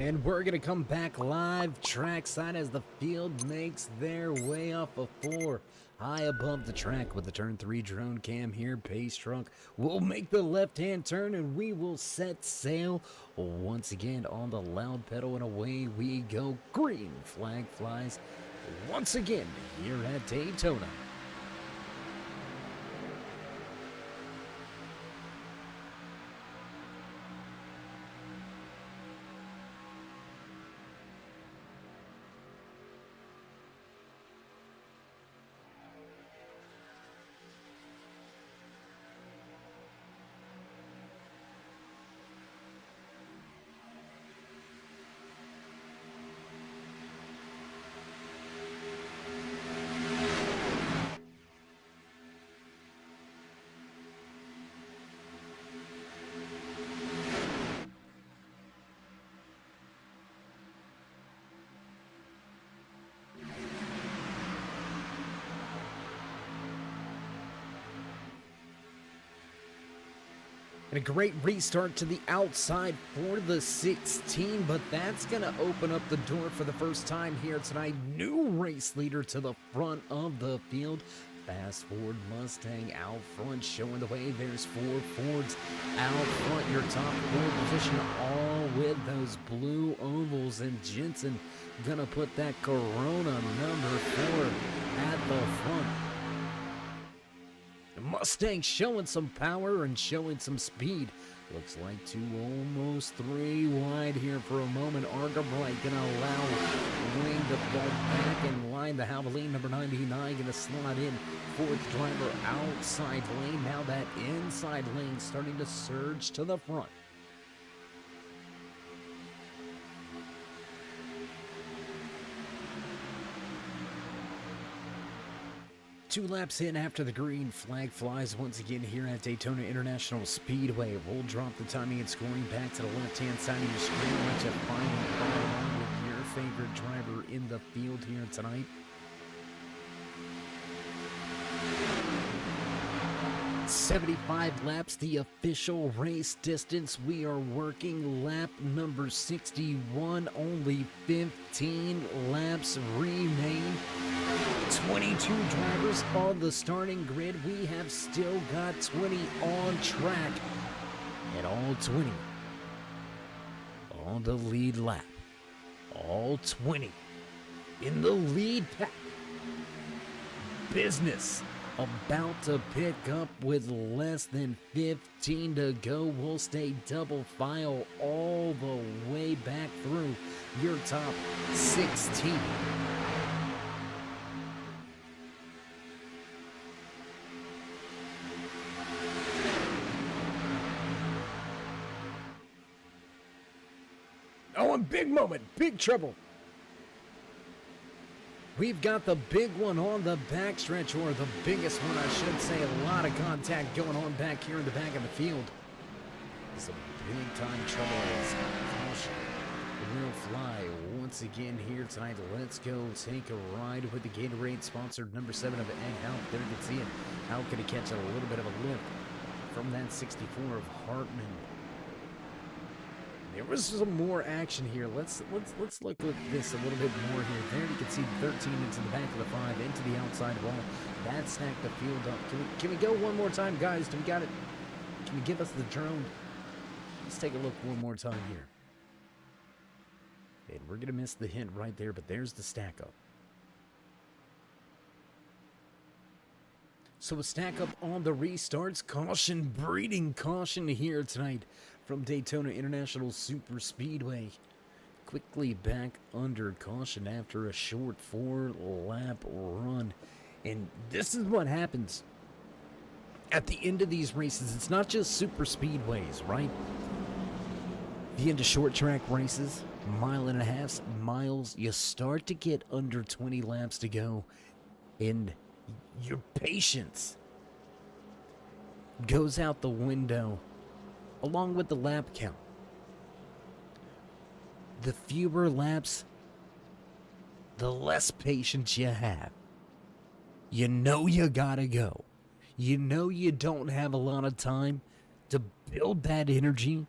And we're going to come back live trackside as the field makes their way off of 4. High above the track with the turn 3 drone cam here. Pace truck will make the left-hand turn and we will set sail once again on the loud pedal and away we go. Green flag flies once again here at Daytona. And a great restart to the outside for the 16, but that's going to open up the door for the first time here tonight. New race leader to the front of the field. Fast Ford Mustang out front showing the way. There's 4 Fords out front. Your top 4 position all with those blue ovals. And Jensen going to put that Corona number 4 at the front. Mustang showing some power and showing some speed. Looks like 2, almost 3 wide here for a moment. Argabright gonna allow Wing to fall back in line. behind the Hauck, number 99, going to slot in. Fourth driver outside lane. Now that inside lane starting to surge to the front. Two laps in after the green flag flies once again here at Daytona International Speedway. We'll drop the timing and scoring back to the left-hand side of your screen. Let you find along with your favorite driver in the field here tonight. "75 laps, the official race distance. We are working lap number 61. Only 15 laps remain. 22 drivers on the starting grid. We have still got 20 on track. And all 20 on the lead lap. All 20 in the lead pack. Business about to pick up with less than 15 to go. We'll stay double file all the way back through your top 16. Oh, and big moment, big trouble. We've got the big one on the backstretch, or the biggest one, I should say. A lot of contact going on back here in the back of the field. Some big-time trouble as caution will fly once again here tonight. Let's go take a ride with the Gatorade-sponsored number 7 of Egg Hauck. There you can see it. How could he catch a little bit of a lift from that 64 of Hartman? There was some more action here. Let's look at this a little bit more here. There you can see 13 into the back of the 5, into the outside wall. That stacked the field up. Can we go one more time, guys? Do we got it? Can you give us the drone? Let's take a look one more time here. And we're gonna miss the hint right there, but there's the stack up. So a stack up on the restarts. Caution, breeding caution here tonight from Daytona International Super Speedway. Quickly back under caution after a short 4-lap run. And this is what happens at the end of these races. It's not just super speedways, right? The end of short track races, 1.5 miles, you start to get under 20 laps to go. And your patience goes out the window along with the lap count. The fewer laps, the less patience you have. You know you gotta go. You know you don't have a lot of time to build that energy,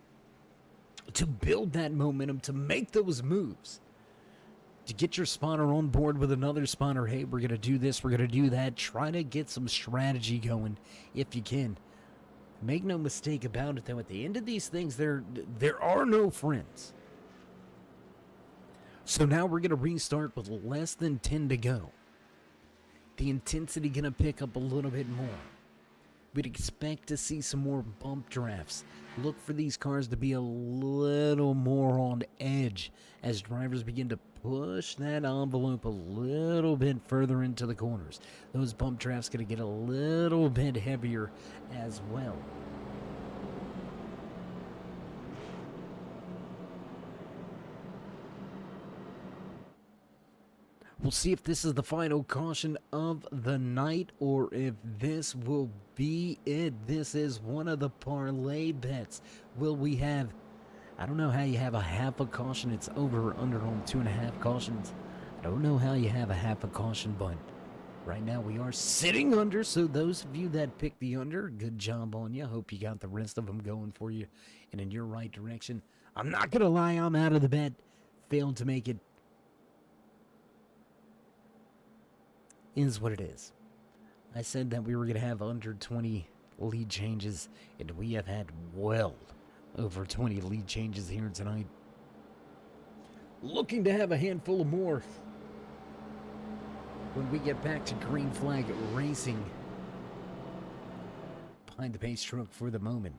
to build that momentum, to make those moves, to get your spotter on board with another spotter. Hey, we're going to do this, we're going to do that. Try to get some strategy going if you can. Make no mistake about it, though, at the end of these things, there are no friends. So now we're going to restart with less than 10 to go. The intensity going to pick up a little bit more. We'd expect to see some more bump drafts. Look for these cars to be a little more on edge as drivers begin to push that envelope a little bit further into the corners. Those bump drafts going to get a little bit heavier as well. We'll see if this is the final caution of the night or if this will be it. This is one of the parlay bets. Will we have, I don't know how you have a half a caution. It's over or under on 2.5 cautions. I don't know how you have a half a caution, but right now we are sitting under. So those of you that picked the under, good job on you. Hope you got the rest of them going for you and in your right direction. I'm not going to lie, I'm out of the bet. Failed to make it. Is what it is. I said that we were going to have under 20 lead changes, and we have had well over 20 lead changes here tonight. Looking to have a handful of more when we get back to green flag racing. Behind the pace truck for the moment.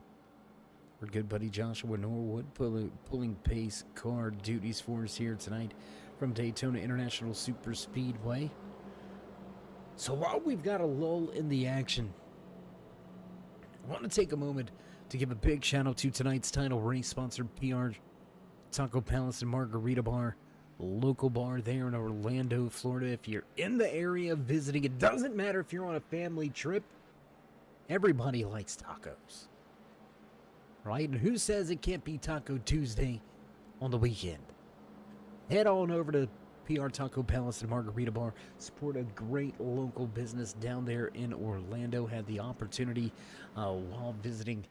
Our good buddy Joshua Norwood pulling pace car duties for us here tonight from Daytona International Super Speedway. So while we've got a lull in the action, I want to take a moment to give a big shout out to tonight's title race sponsor, PR Taco Palace and Margarita Bar, local bar there in Orlando, Florida. If you're in the area visiting, it doesn't matter if you're on a family trip, everybody likes tacos, right? And who says it can't be Taco Tuesday on the weekend? Head on over to PR Taco Palace and Margarita Bar. Support a great local business down there in Orlando. Had the opportunity while visiting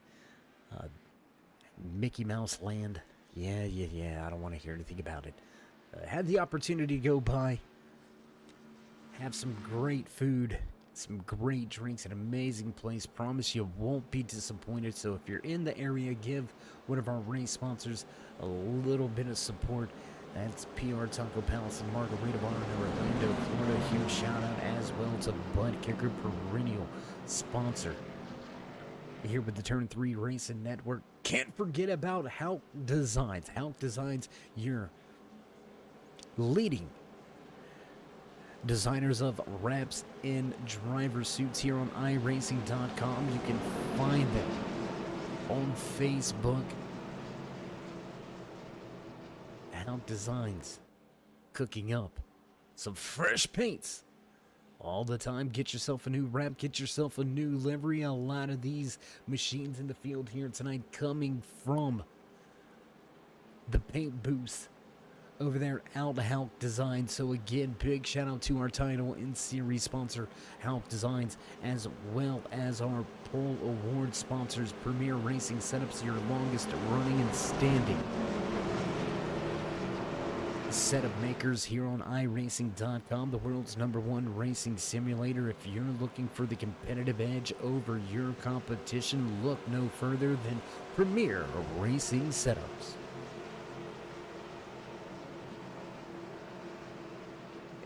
Mickey Mouse Land. Yeah, I don't want to hear anything about it. Had the opportunity to go by, have some great food, some great drinks, an amazing place. Promise you won't be disappointed. So if you're in the area, give one of our race sponsors a little bit of support. That's PR Taco Palace and Margarita Bar in Orlando, Florida. Huge shout out as well to Bud Kicker, perennial sponsor here with the Turn 3 Racing Network. Can't forget about Hauck Designs. Hauck Designs, your leading designers of wraps and driver suits here on iRacing.com. You can find them on Facebook. Hauck Designs, cooking up some fresh paints all the time. Get yourself a new wrap, get yourself a new livery. A lot of these machines in the field here tonight coming from the paint booth over there out Hauck Designs. So again, big shout out to our title and series sponsor, Hauck Designs, as well as our Pole Award sponsors, Premier Racing Setups, your longest running and standing setup makers here on iRacing.com, the world's #1 racing simulator. If you're looking for the competitive edge over your competition, look no further than Premier Racing Setups.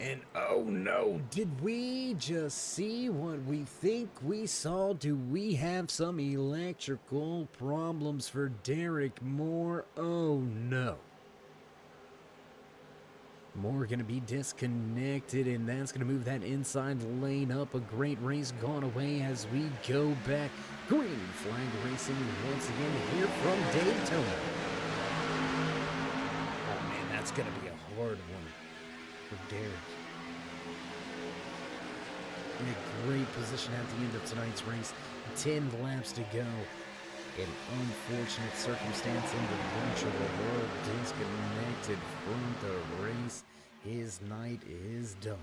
And oh no, did we just see what we think we saw? Do we have some electrical problems for Derek Moore? Oh no. Moore going to be disconnected, and that's going to move that inside lane up. A great race gone away as we go back. Green flag racing once again here from Daytona. Oh man, that's going to be a hard one for Derek. In a great position at the end of tonight's race. 10 laps to go. An unfortunate circumstance in the virtual world, disconnected from the race. His night is done.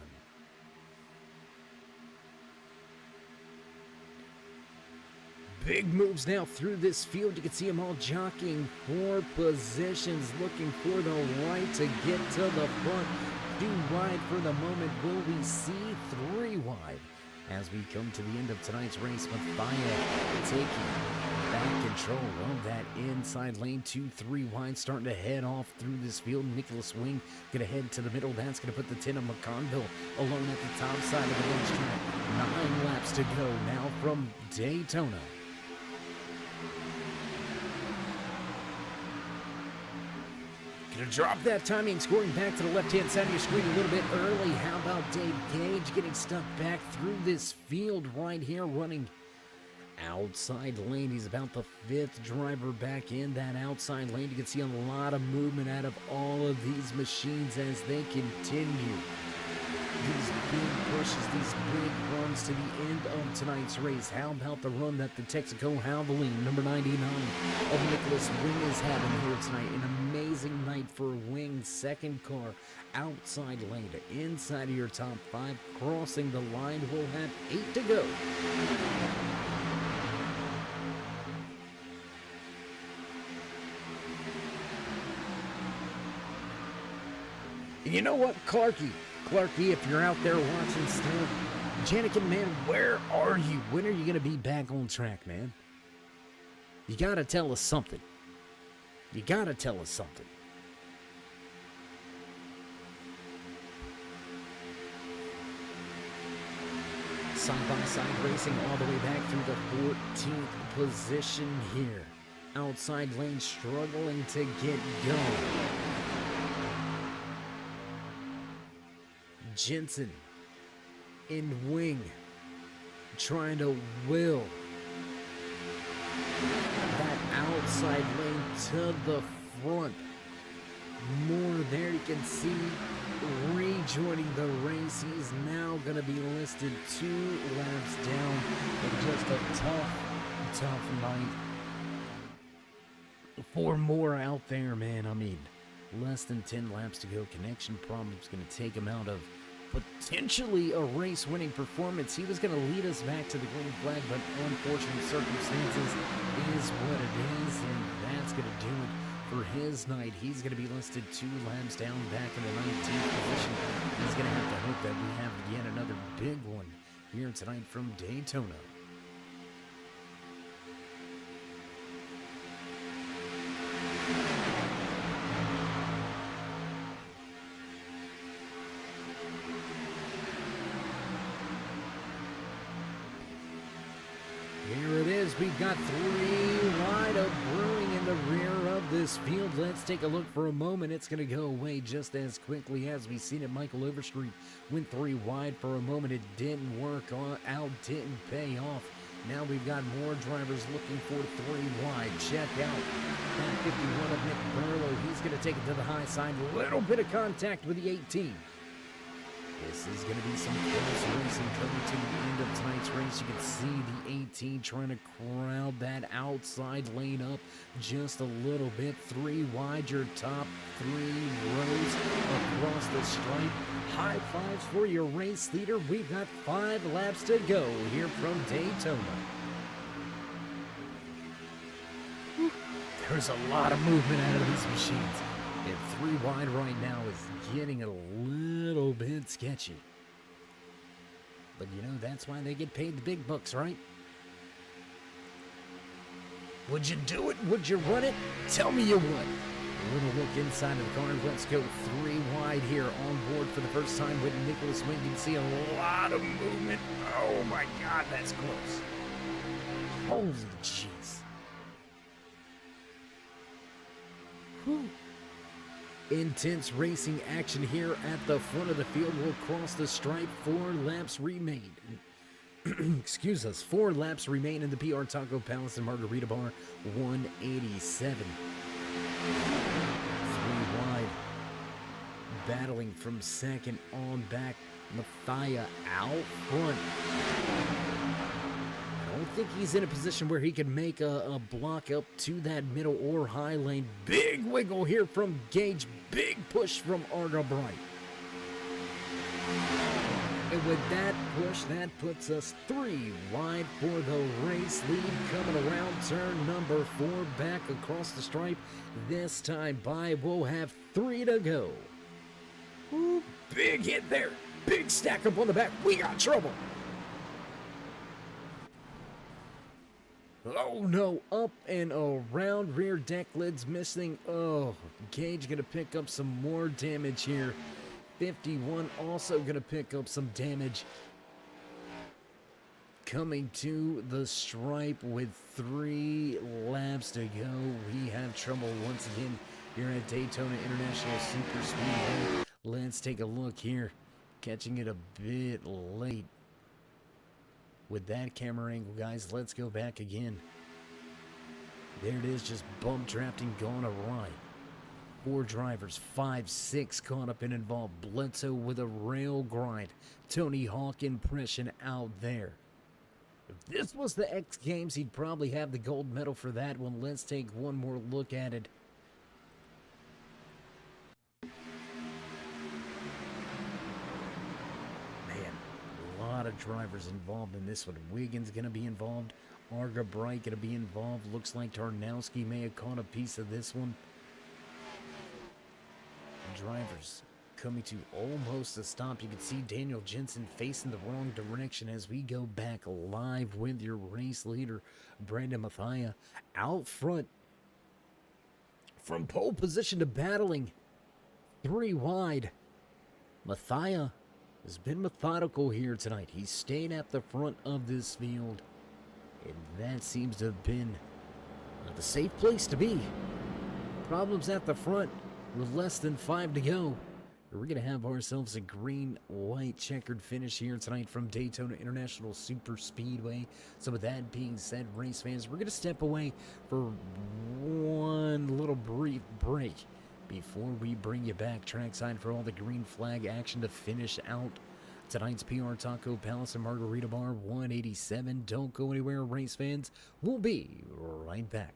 Big moves now through this field. You can see them all jockeying for positions, looking for the right to get to the front. 2 wide for the moment. Will we see 3 wide as we come to the end of tonight's race? Mathia taking back control of that inside lane. 2-3 wide, starting to head off through this field. Nicholas Wing gonna head to the middle. That's gonna put the 10 of McConville alone at the top side of the racetrack. 9 laps to go now from Daytona. Gonna drop that timing, scoring back to the left-hand side of your screen a little bit early. How about Dave Gage getting stuck back through this field right here, running outside lane. He's about the 5th driver back in that outside lane. You can see a lot of movement out of all of these machines as they continue these big pushes, these big runs to the end of tonight's race. How about the run that the Texaco Havoline, number 99 of Nicholas Wing, is having here tonight? An amazing night for Wing. 2nd car, outside lane to inside of your top 5. Crossing the line, we'll have 8 to go. You know what, Clarky, if you're out there watching still, Janikin, man, where are you? When are you going to be back on track, man? You got to tell us something. You got to tell us something. Side-by-side racing all the way back through the 14th position here. Outside lane struggling to get going. Jensen and wing, trying to will that outside lane to the front. More there, you can see rejoining the race. He's now going to be listed 2 laps down in just a tough night. 4 more out there, man. I mean, less than 10 laps to go. Connection problems going to take him out of potentially a race-winning performance. He was going to lead us back to the green flag, but unfortunate circumstances is what it is, and that's going to do it for his night. He's going to be listed 2 laps down back in the 19th position. He's going to have to hope that we have yet another big one here tonight from Daytona. Here it is. We've got 3 wide of brewing in the rear of this field. Let's take a look for a moment. It's going to go away just as quickly as we've seen it. Michael Overstreet went 3 wide for a moment. It didn't work out, didn't pay off. Now we've got more drivers looking for 3 wide. Check out that 51 of Nick Burlow. He's going to take it to the high side. A little bit of contact with the 18. This is going to be some close racing coming to the end of tonight's race. You can see the 18 trying to crowd that outside lane up just a little bit. 3 wide, your top 3 rows across the stripe. High fives for your race leader. We've got 5 laps to go here from Daytona. There's a lot of movement out of these machines. And 3 wide right now is getting a little bit sketchy. But you know, that's why they get paid the big bucks, right? Would you do it? Would you run it? Tell me you would. A little look inside of the car. Let's go 3 wide here on board for the first time with Nicholas Wing. You can see a lot of movement. Oh my God, that's close. Holy jeez. Whew. Intense racing action here at the front of the field. We'll cross the stripe. 4 laps remain. Excuse us. 4 laps remain in the PR Taco Palace and Margarita Bar. 187. 3 wide. Battling from second on back. Mathia out front. I don't think he's in a position where he can make a block up to that middle or high lane. Big wiggle here from Gage. Big push from Arga Bright. And with that push, that puts us 3 wide for the race lead. Coming around turn number 4, back across the stripe. This time by, we'll have 3 to go. Ooh, big hit there. Big stack up on the back. We got trouble. Oh no, up and around, rear deck lids missing. Oh, Gage gonna pick up some more damage here. 51 also gonna pick up some damage. Coming to the stripe with 3 laps to go. We have trouble once again here at Daytona International Super Speedway. Let's take a look here. Catching it a bit late. With that camera angle, guys, let's go back again. There it is, just bump drafting gone awry. 4 drivers, 5, 6 caught up and involved. Bledsoe with a rail grind. Tony Hawk impression out there. If this was the X Games, he'd probably have the gold medal for that one. Let's take one more look at it. A lot of drivers involved in this one. Wiggins going to be involved. Arga Bright going to be involved. Looks like Tarnowski may have caught a piece of this one. Drivers coming to almost a stop. You can see Daniel Jensen facing the wrong direction as we go back live with your race leader, Brandon Mathia, out front. From pole position to battling. 3 wide. Mathia has been methodical here tonight. He stayed at the front of this field, and that seems to have been the safe place to be. Problems at the front with less than 5 to go. We're going to have ourselves a green-white checkered finish here tonight from Daytona International Super Speedway. So with that being said, race fans, we're going to step away for one little brief break before we bring you back trackside for all the green flag action to finish out tonight's PR Taco Palace and Margarita Bar 187. Don't go anywhere, race fans. We'll be right back.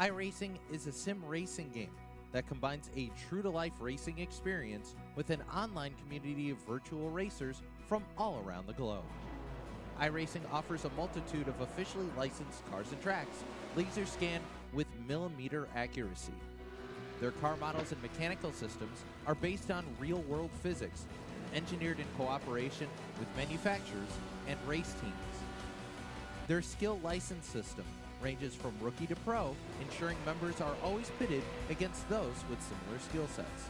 iRacing is a sim racing game that combines a true-to-life racing experience with an online community of virtual racers from all around the globe. iRacing offers a multitude of officially licensed cars and tracks, laser scanned with millimeter accuracy. Their car models and mechanical systems are based on real-world physics, engineered in cooperation with manufacturers and race teams. Their skill license system ranges from rookie to pro, ensuring members are always pitted against those with similar skill sets.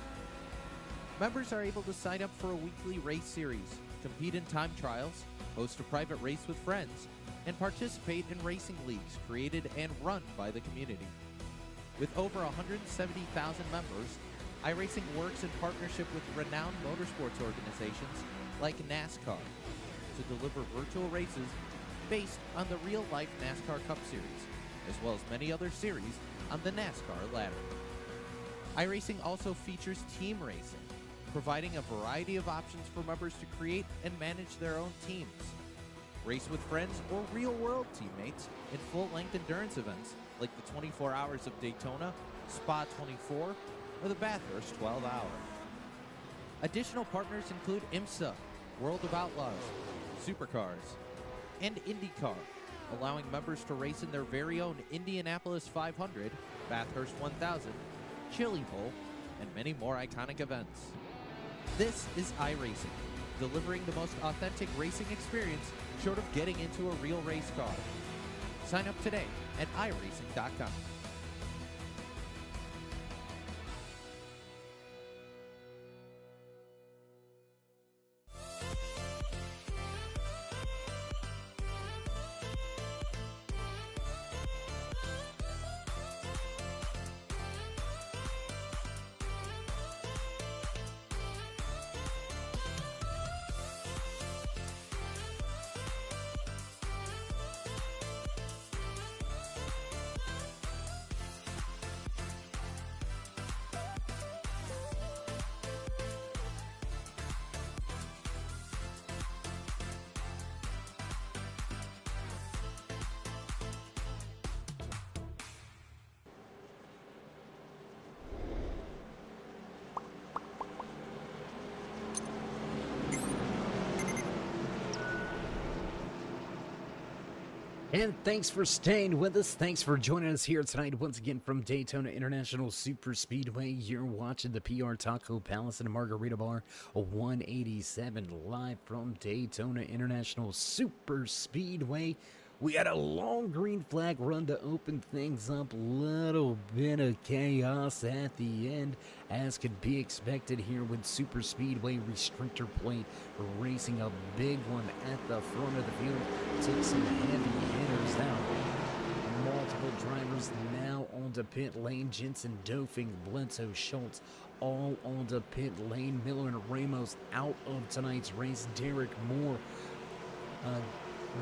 Members are able to sign up for a weekly race series, compete in time trials, host a private race with friends, and participate in racing leagues created and run by the community. With over 170,000 members, iRacing works in partnership with renowned motorsports organizations like NASCAR to deliver virtual races based on the real-life NASCAR Cup Series, as well as many other series on the NASCAR ladder. iRacing also features team racing, providing a variety of options for members to create and manage their own teams. Race with friends or real-world teammates in full-length endurance events like the 24 Hours of Daytona, Spa 24, or the Bathurst 12 Hour. Additional partners include IMSA, World of Outlaws, Supercars, and IndyCar, allowing members to race in their very own Indianapolis 500, Bathurst 1000, Chili Bowl, and many more iconic events. This is iRacing, delivering the most authentic racing experience short of getting into a real race car. Sign up today at iRacing.com. And thanks for staying with us. Thanks for joining us here tonight once again from Daytona International Super Speedway. You're watching the PR Taco Palace and Margarita Bar 187 live from Daytona International Super Speedway. We had a long green flag run to open things up. Little bit of chaos at the end, as could be expected here with Super Speedway restrictor plate racing, a big one at the front of the field. Took some heavy hitters down. Multiple drivers now onto pit lane. Jensen, Dofing, Bledsoe, Schultz all onto pit lane. Miller and Ramos out of tonight's race. Derek Moore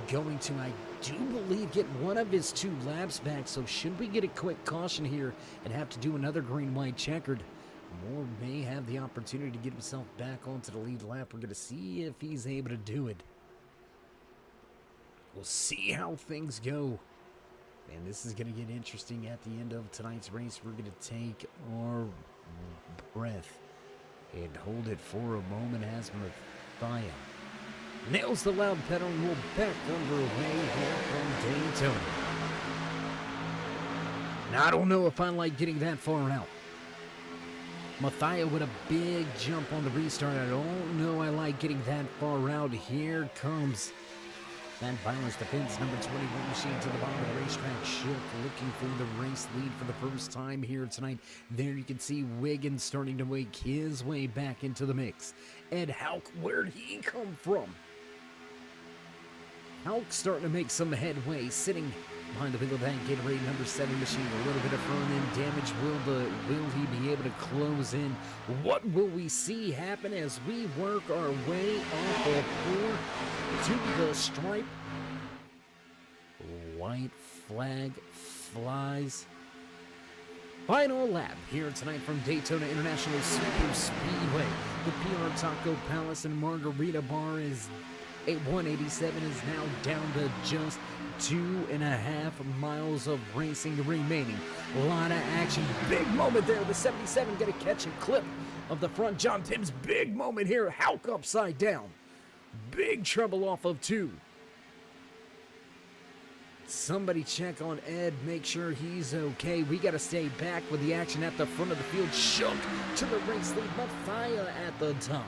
going to, I do believe, get one of his 2 laps back. So should we get a quick caution here and have to do another green-white checkered, Moore may have the opportunity to get himself back onto the lead lap. We're going to see if he's able to do it. We'll see how things go. And this is going to get interesting at the end of tonight's race. We're going to take our breath and hold it for a moment as Matthias nails the loud pedal and we're back underway here from Daytona. Now, I don't know if I like getting that far out. Mathia with a big jump on the restart. I don't know I like getting that far out. Here comes that violence defense, number 21 machine to the bottom of the racetrack. Shook looking for the race lead for the first time here tonight. There you can see Wiggins starting to make his way back into the mix. Ed Hauck, where'd he come from? Hauck starting to make some headway, sitting behind the wheel of that Gatorade number 7 machine. A little bit of front end damage. Will he be able to close in? What will we see happen as we work our way off of 4 to the stripe? White flag flies. Final lap here tonight from Daytona International Super Speedway. The PR Taco Palace and Margarita Bar is 187 is now down to just 2.5 miles of racing remaining. A lot of action. Big moment there. The 77 going to catch a clip of the front. John Tim's big moment here. Hauck upside down. Big trouble off of 2. Somebody check on Ed. Make sure he's okay. We got to stay back with the action at the front of the field. Shook to the race lead. Mathia at the top.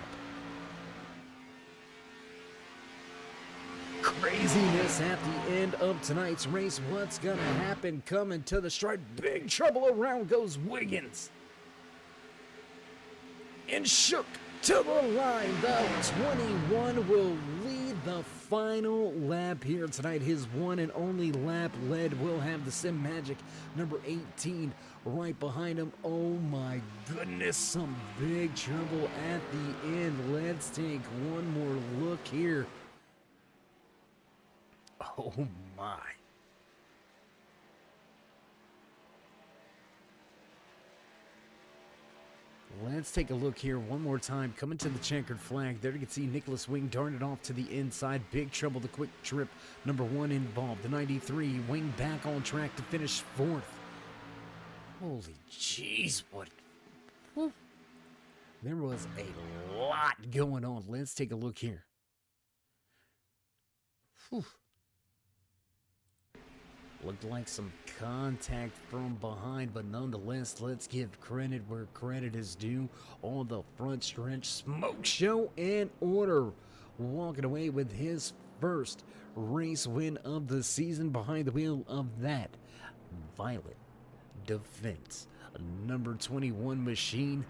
Craziness at the end of tonight's race. What's gonna happen coming to the stripe? Big trouble around goes Wiggins. And Shook to the line. The 21 will lead the final lap here tonight. His one and only lap led. Will have the Sim Magic number 18 right behind him. Oh my goodness, some big trouble at the end. Let's take one more look here. Oh my. Let's take a look here one more time. Coming to the checkered flag. There you can see Nicholas Wing darted off to the inside. Big trouble, the quick trip. Number 1 involved. The 93. Wing back on track to finish 4th. Holy jeez, what? Whew. There was a lot going on. Let's take a look here. Whew. Looked like some contact from behind, but nonetheless, let's give credit where credit is due. On the front stretch, Smoke Show and Order walking away with his first race win of the season behind the wheel of that Violet Defense. Number 21 machine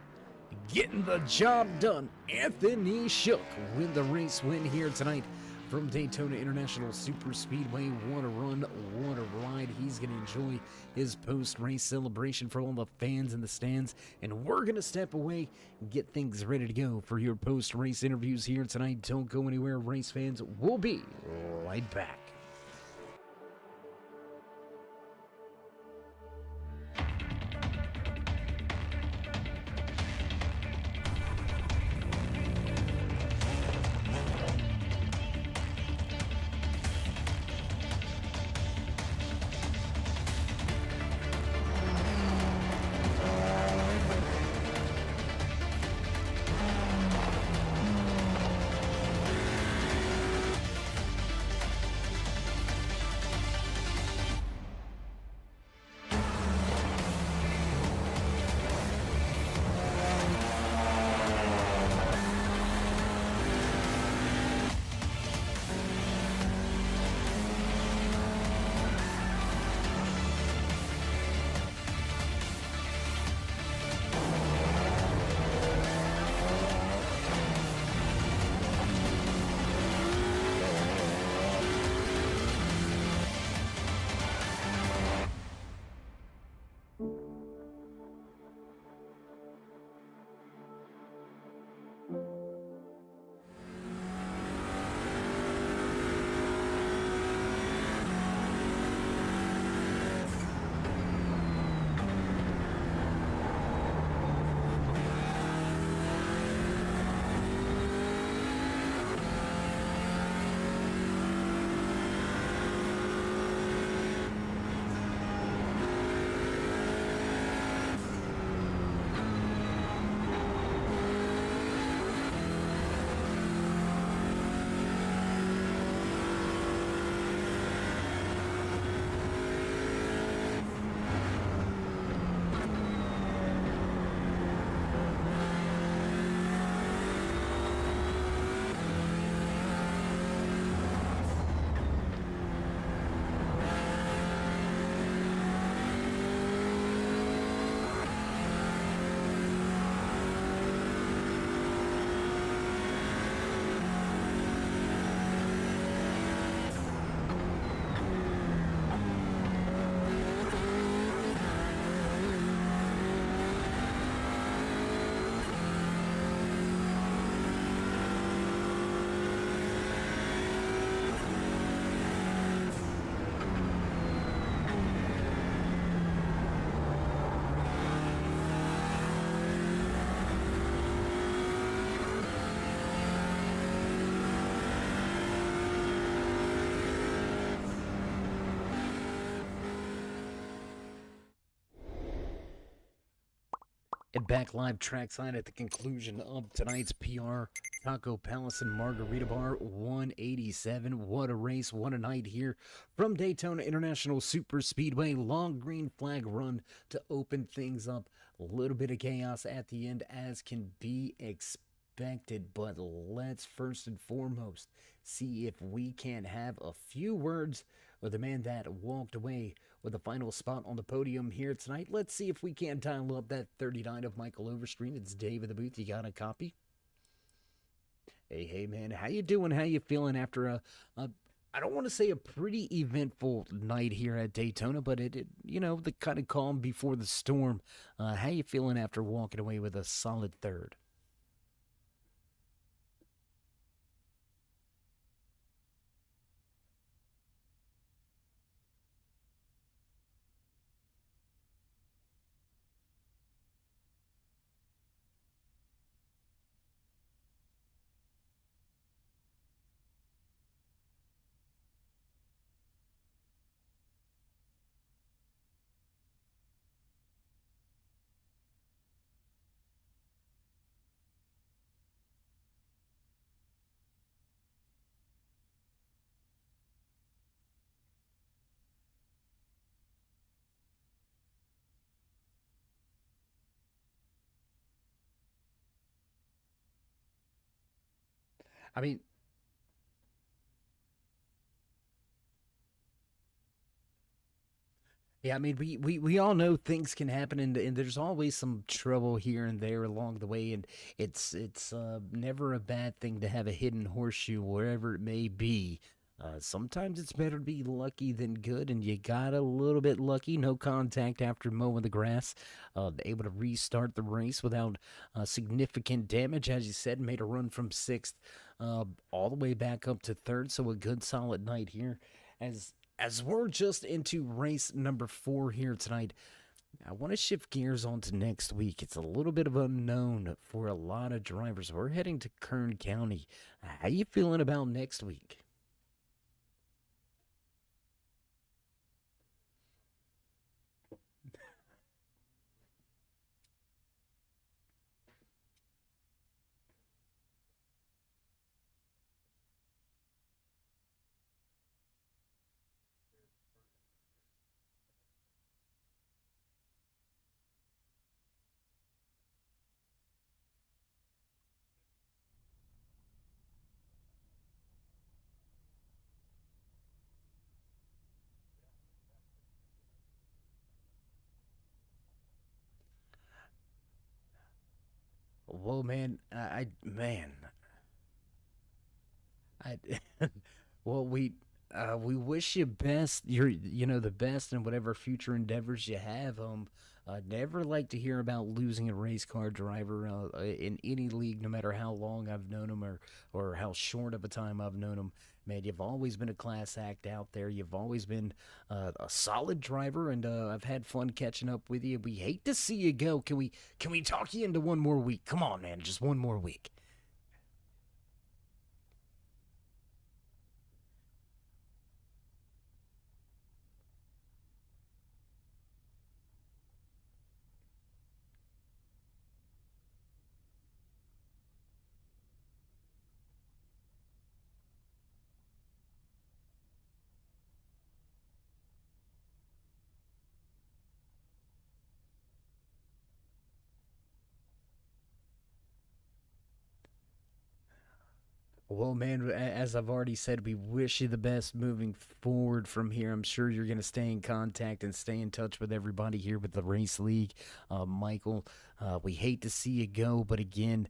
getting the job done. Anthony Shook with the race win here tonight from Daytona International Super Speedway. What a run, what a ride. He's going to enjoy his post-race celebration for all the fans in the stands. And we're going to step away and get things ready to go for your post-race interviews here tonight. Don't go anywhere, race fans. We'll be right back. And back live trackside at the conclusion of tonight's PR Taco Palace and Margarita Bar 187. What a race, what a night here from Daytona International Super Speedway. Long green flag run to open things up. A little bit of chaos at the end, as can be expected. But let's first and foremost see if we can have a few words with the man that walked away with the final spot on the podium here tonight. Let's see if we can dial up that 39 of Michael Overstreet. It's Dave of the booth. You got a copy? Hey, man. How you doing? How you feeling after a I don't want to say a pretty eventful night here at Daytona, but it the kind of calm before the storm. How you feeling after walking away with a solid third? I mean, yeah, I mean, we all know things can happen, and there's always some trouble here and there along the way, and it's never a bad thing to have a hidden horseshoe wherever it may be. Sometimes it's better to be lucky than good, and you got a little bit lucky. No contact after mowing the grass, able to restart the race without significant damage, as you said. Made a run from sixth, all the way back up to third. So a good solid night here, as we're just into race number 4 here tonight. I want to shift gears on to next week. It's a little bit of unknown for a lot of drivers. We're heading to Kern County. How you feeling about next week? Well, man, I well, we wish you best. You're the best in whatever future endeavors you have. Never like to hear about losing a race car driver in any league, no matter how long I've known him or how short of a time I've known him. Man, you've always been a class act out there. You've always been a solid driver, and I've had fun catching up with you. We hate to see you go. Can we talk you into one more week? Come on, man, just one more week. Well, man, as I've already said, we wish you the best moving forward from here. I'm sure you're going to stay in contact and stay in touch with everybody here with the Race League. Michael, we hate to see you go, but again,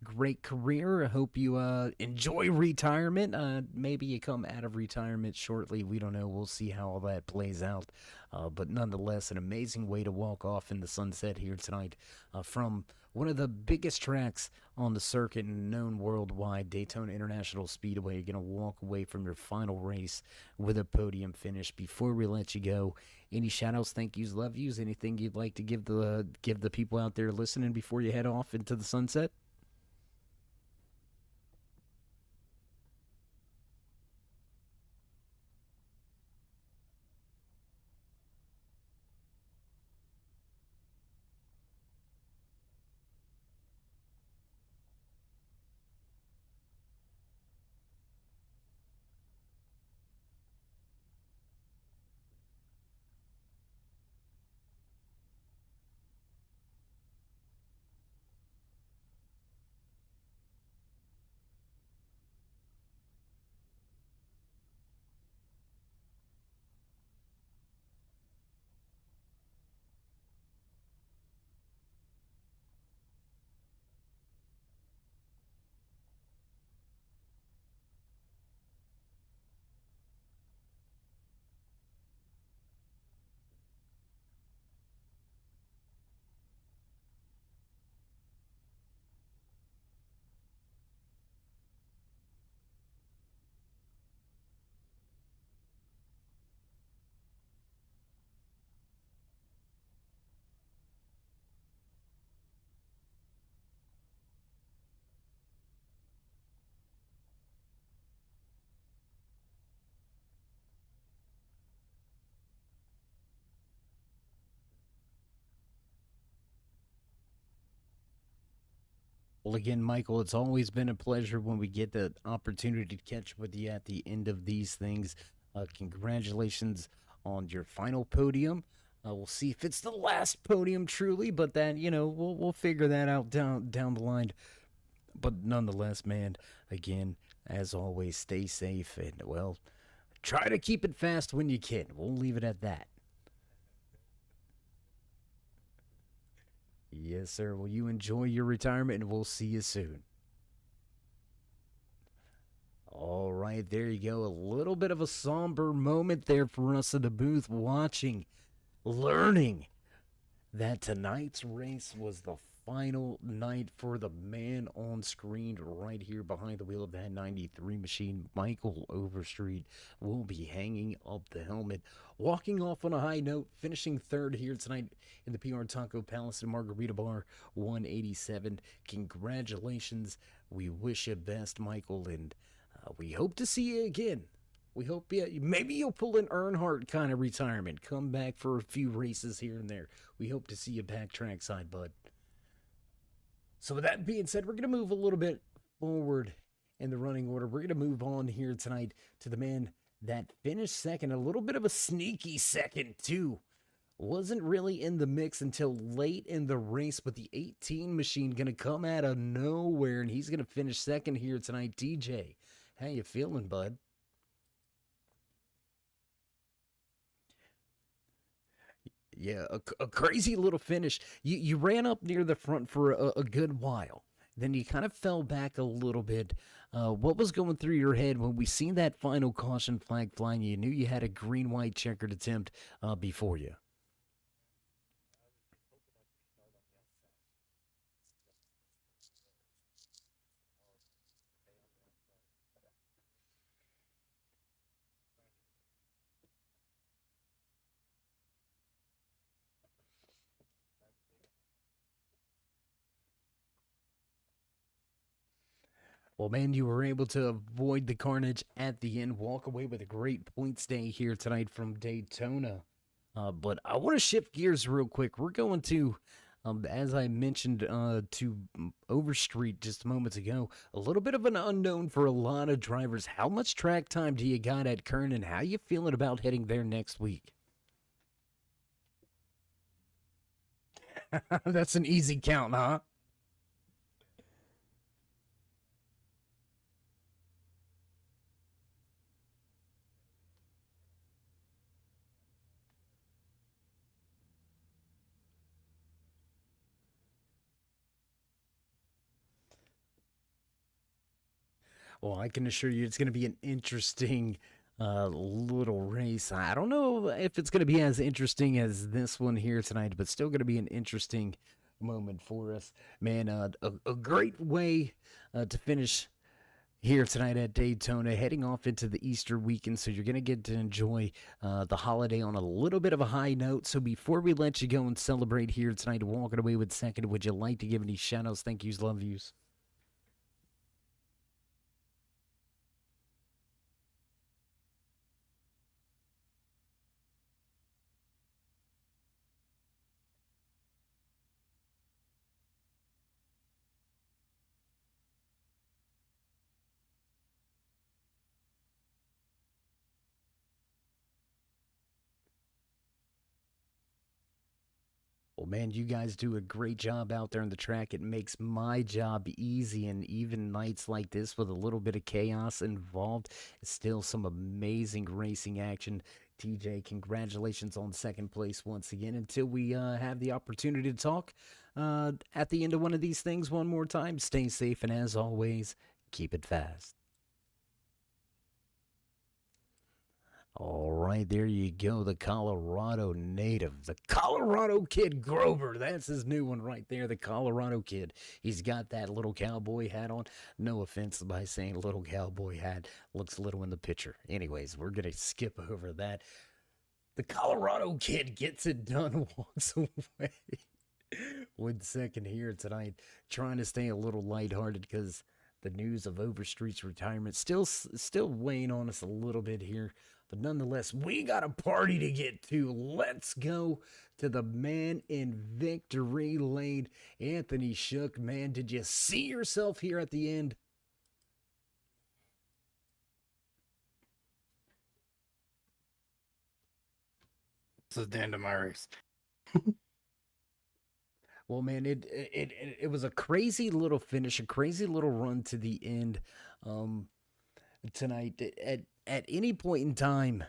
great career. I hope you enjoy retirement. Maybe you come out of retirement shortly. We don't know. We'll see how all that plays out. But nonetheless, an amazing way to walk off in the sunset here tonight from one of the biggest tracks on the circuit and known worldwide, Daytona International Speedway. You're going to walk away from your final race with a podium finish. Before we let you go, any shout-outs, thank yous, love yous, anything you'd like to give the people out there listening before you head off into the sunset? Well, again, Michael, it's always been a pleasure when we get the opportunity to catch up with you at the end of these things. Congratulations on your final podium. We'll see if it's the last podium truly, but that we'll figure that out down the line. But nonetheless, man, again, as always, stay safe and well, try to keep it fast when you can. We'll leave it at that. Yes, sir. Well, you enjoy your retirement, and we'll see you soon. All right, there you go. A little bit of a somber moment there for us in the booth watching, learning that tonight's race was the final night for the man on screen right here behind the wheel of that 93 machine. Michael Overstreet will be hanging up the helmet, walking off on a high note, finishing third here tonight in the PR Taco Palace and Margarita Bar 187. Congratulations. We wish you best, Michael, and we hope to see you again. We hope maybe you'll pull an Earnhardt kind of retirement. Come back for a few races here and there. We hope to see you back trackside, bud. So with that being said, we're going to move a little bit forward in the running order. We're going to move on here tonight to the man that finished second. A little bit of a sneaky second, too. Wasn't really in the mix until late in the race, but the 18 machine going to come out of nowhere, and he's going to finish second here tonight. DJ, how you feeling, bud? Yeah, a crazy little finish. You ran up near the front for a good while. Then you kind of fell back a little bit. What was going through your head when we seen that final caution flag flying? You knew you had a green-white checkered attempt before you. Well, man, you were able to avoid the carnage at the end, walk away with a great points day here tonight from Daytona. But I want to shift gears real quick. We're going to, as I mentioned to Overstreet just moments ago, a little bit of an unknown for a lot of drivers. How much track time do you got at Kern, and how you feeling about heading there next week? That's an easy count, huh? Well, I can assure you it's going to be an interesting little race. I don't know if it's going to be as interesting as this one here tonight, but still going to be an interesting moment for us. Man, a great way to finish here tonight at Daytona, heading off into the Easter weekend. So you're going to get to enjoy the holiday on a little bit of a high note. So before we let you go and celebrate here tonight, walking away with second, would you like to give any shout outs, thank yous, love yous? Well, man, you guys do a great job out there on the track. It makes my job easy, and even nights like this with a little bit of chaos involved, it's still some amazing racing action. TJ, congratulations on second place once again. Until we have the opportunity to talk at the end of one of these things one more time, stay safe, and as always, keep it fast. All right, there you go. The Colorado native, the Colorado Kid Grover. That's his new one right there, the Colorado Kid. He's got that little cowboy hat on. No offense by saying little cowboy hat. Looks little in the picture. Anyways, we're going to skip over that. The Colorado Kid gets it done, walks away. One second here tonight, trying to stay a little lighthearted because the news of Overstreet's retirement still weighing on us a little bit here. But nonetheless, we got a party to get to. Let's go to the man in victory lane, Anthony Schuck. Man, did you see yourself here at the end? This is the end of my race. Well, man, it was a crazy little finish, a crazy little run to the end tonight. At any point in time,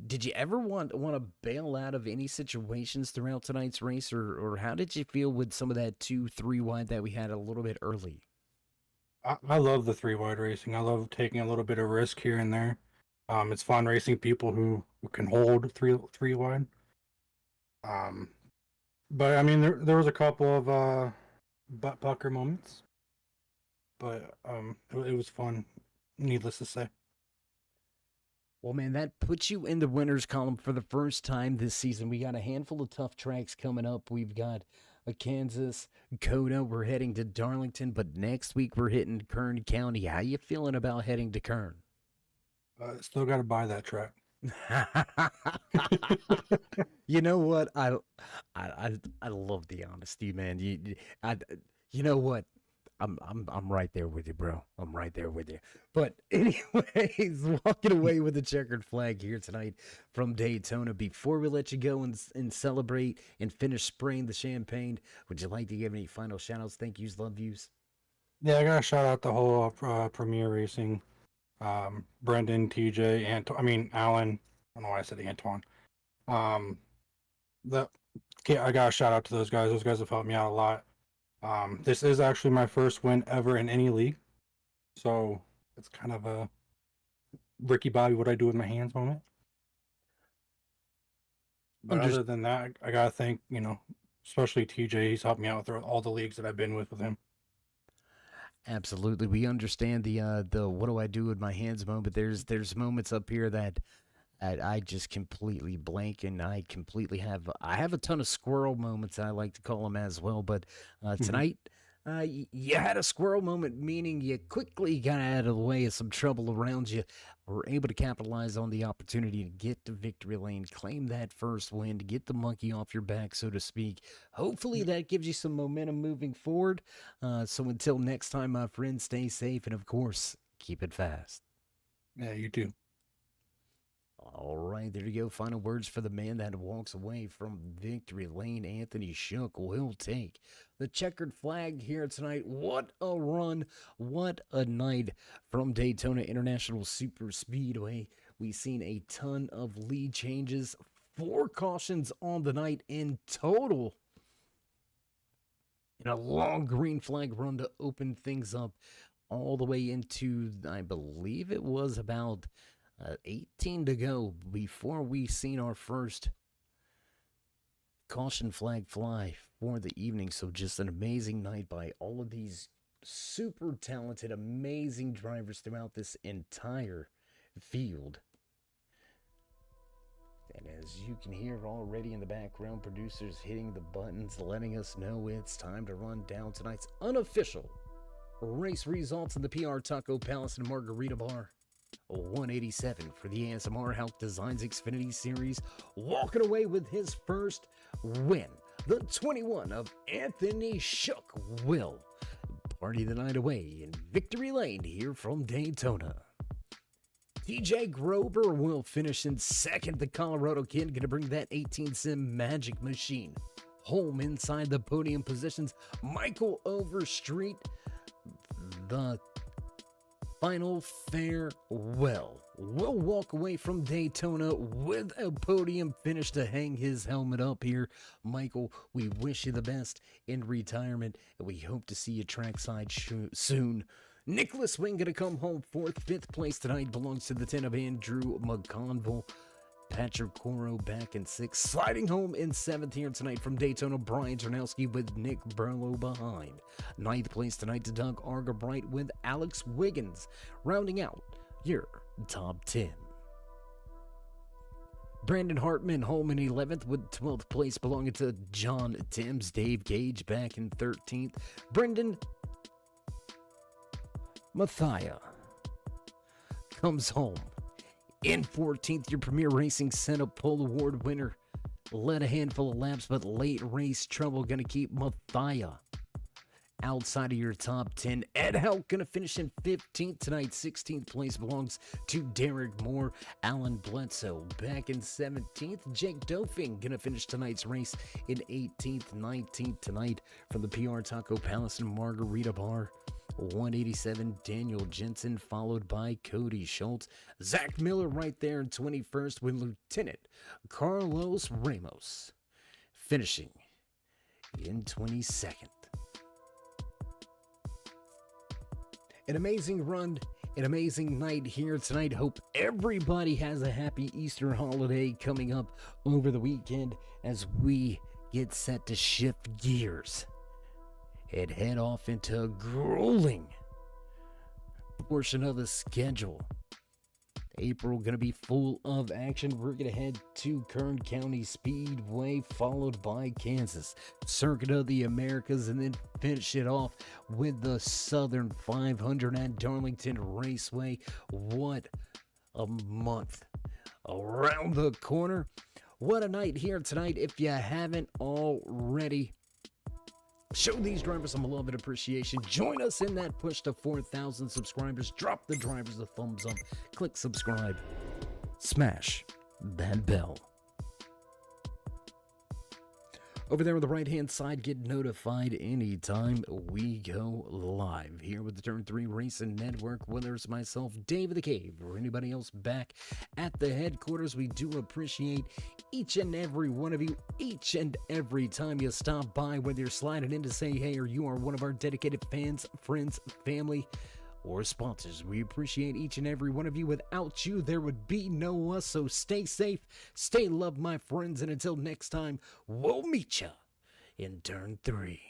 did you ever want to bail out of any situations throughout tonight's race, or how did you feel with some of that 2-3 wide that we had a little bit early? I love the 3 wide racing. I love taking a little bit of risk here and there. It's fun racing people who can hold three wide. But I mean, there was a couple of butt pucker moments, but it was fun. Needless to say. Well, man, that puts you in the winners column for the first time this season. We got a handful of tough tracks coming up. We've got a Kansas, Coda. We're heading to Darlington, but next week we're hitting Kern County. How you feeling about heading to Kern? Still got to buy that track. You know what? I love the honesty, man. You know what? I'm right there with you, bro. I'm right there with you. But anyways, walking away with the checkered flag here tonight from Daytona. Before we let you go and celebrate and finish spraying the champagne, would you like to give any final shout-outs, thank yous, love yous? Yeah, I gotta shout out the whole Premier Racing, Brendan, TJ, Alan. I don't know why I said Antoine. I got a shout out to those guys. Those guys have helped me out a lot. This is actually my first win ever in any league, so it's kind of a Ricky Bobby, what I do with my hands moment. But other than that, I gotta thank, especially TJ. He's helped me out through all the leagues that I've been with him. Absolutely, we understand the what do I do with my hands moment. There's moments up here that I just completely blank, and I have a ton of squirrel moments, I like to call them as well. But tonight, you had a squirrel moment, meaning you quickly got out of the way of some trouble around you. Were able to capitalize on the opportunity to get to victory lane, claim that first win, to get the monkey off your back, so to speak. Hopefully that gives you some momentum moving forward. So until next time, my friends, stay safe, and of course, keep it fast. Yeah, you too. All right, there you go. Final words for the man that walks away from victory lane. Anthony Schuck will take the checkered flag here tonight. What a run. What a night from Daytona International Super Speedway. We've seen a ton of lead changes, 4 cautions on the night in total, and a long green flag run to open things up all the way into, I believe it was about 18 to go before we seen our first caution flag fly for the evening. So just an amazing night by all of these super talented, amazing drivers throughout this entire field. And as you can hear already in the background, producers hitting the buttons, letting us know it's time to run down tonight's unofficial race results in the PR Taco Palace and Margarita Bar. 187 for the ASMR Hauck Designs Xfinity Series, walking away with his first win. The 21 of Anthony Schuck will party the night away in victory lane here from Daytona. TJ Grover will finish in second. The Colorado kid going to bring that 18 sim magic machine home inside the podium positions. Michael Overstreet, the final farewell, will walk away from Daytona with a podium finish to hang his helmet up here. Michael, we wish you the best in retirement, and we hope to see you trackside soon. Nicholas Wing gonna come home 4th. 5th place tonight belongs to the 10 of Andrew McConville. Patrick Coro back in 6th. Sliding home in 7th here tonight from Daytona, Brian Ternowski with Nick Burlow behind. 9th place tonight to Doug Argabright with Alex Wiggins, rounding out your top 10. Brandon Hartman home in 11th with 12th place belonging to John Timms. Dave Gage back in 13th. Brendan Mathia comes home In 14th, your Premier Racing Setup Pole Award winner. Led a handful of laps, but late race trouble gonna keep Mathia outside of your top 10. Ed Hauck gonna finish in 15th tonight. 16th place belongs to Derek Moore. Alan Bledsoe back in 17th. Jake Dofing gonna finish tonight's race in 18th. 19th tonight from the PR Taco Palace and Margarita Bar. 187, Daniel Jensen, followed by Cody Schultz. Zach Miller right there in 21st with Lieutenant Carlos Ramos finishing in 22nd. An amazing run, an amazing night here tonight. Hope everybody has a happy Easter holiday coming up over the weekend as we get set to shift gears and head off into a grueling portion of the schedule. April going to be full of action. We're going to head to Kern County Speedway, followed by Kansas Circuit of the Americas, and then finish it off with the Southern 500 at Darlington Raceway. What a month around the corner. What a night here tonight. If you haven't already, show these drivers some love and appreciation. Join us in that push to 4,000 subscribers. Drop the drivers a thumbs up. Click subscribe. Smash that bell. Over there on the right-hand side, get notified anytime we go live. Here with the Turn 3 Racing Network, whether it's myself, Dave the Cave, or anybody else back at the headquarters, we do appreciate each and every one of you, each and every time you stop by, whether you're sliding in to say hey, or you are one of our dedicated fans, friends, family, or sponsors. We appreciate each and every one of you. Without you, there would be no us. So stay safe, stay loved, my friends, and until next time, we'll meet you in Turn 3.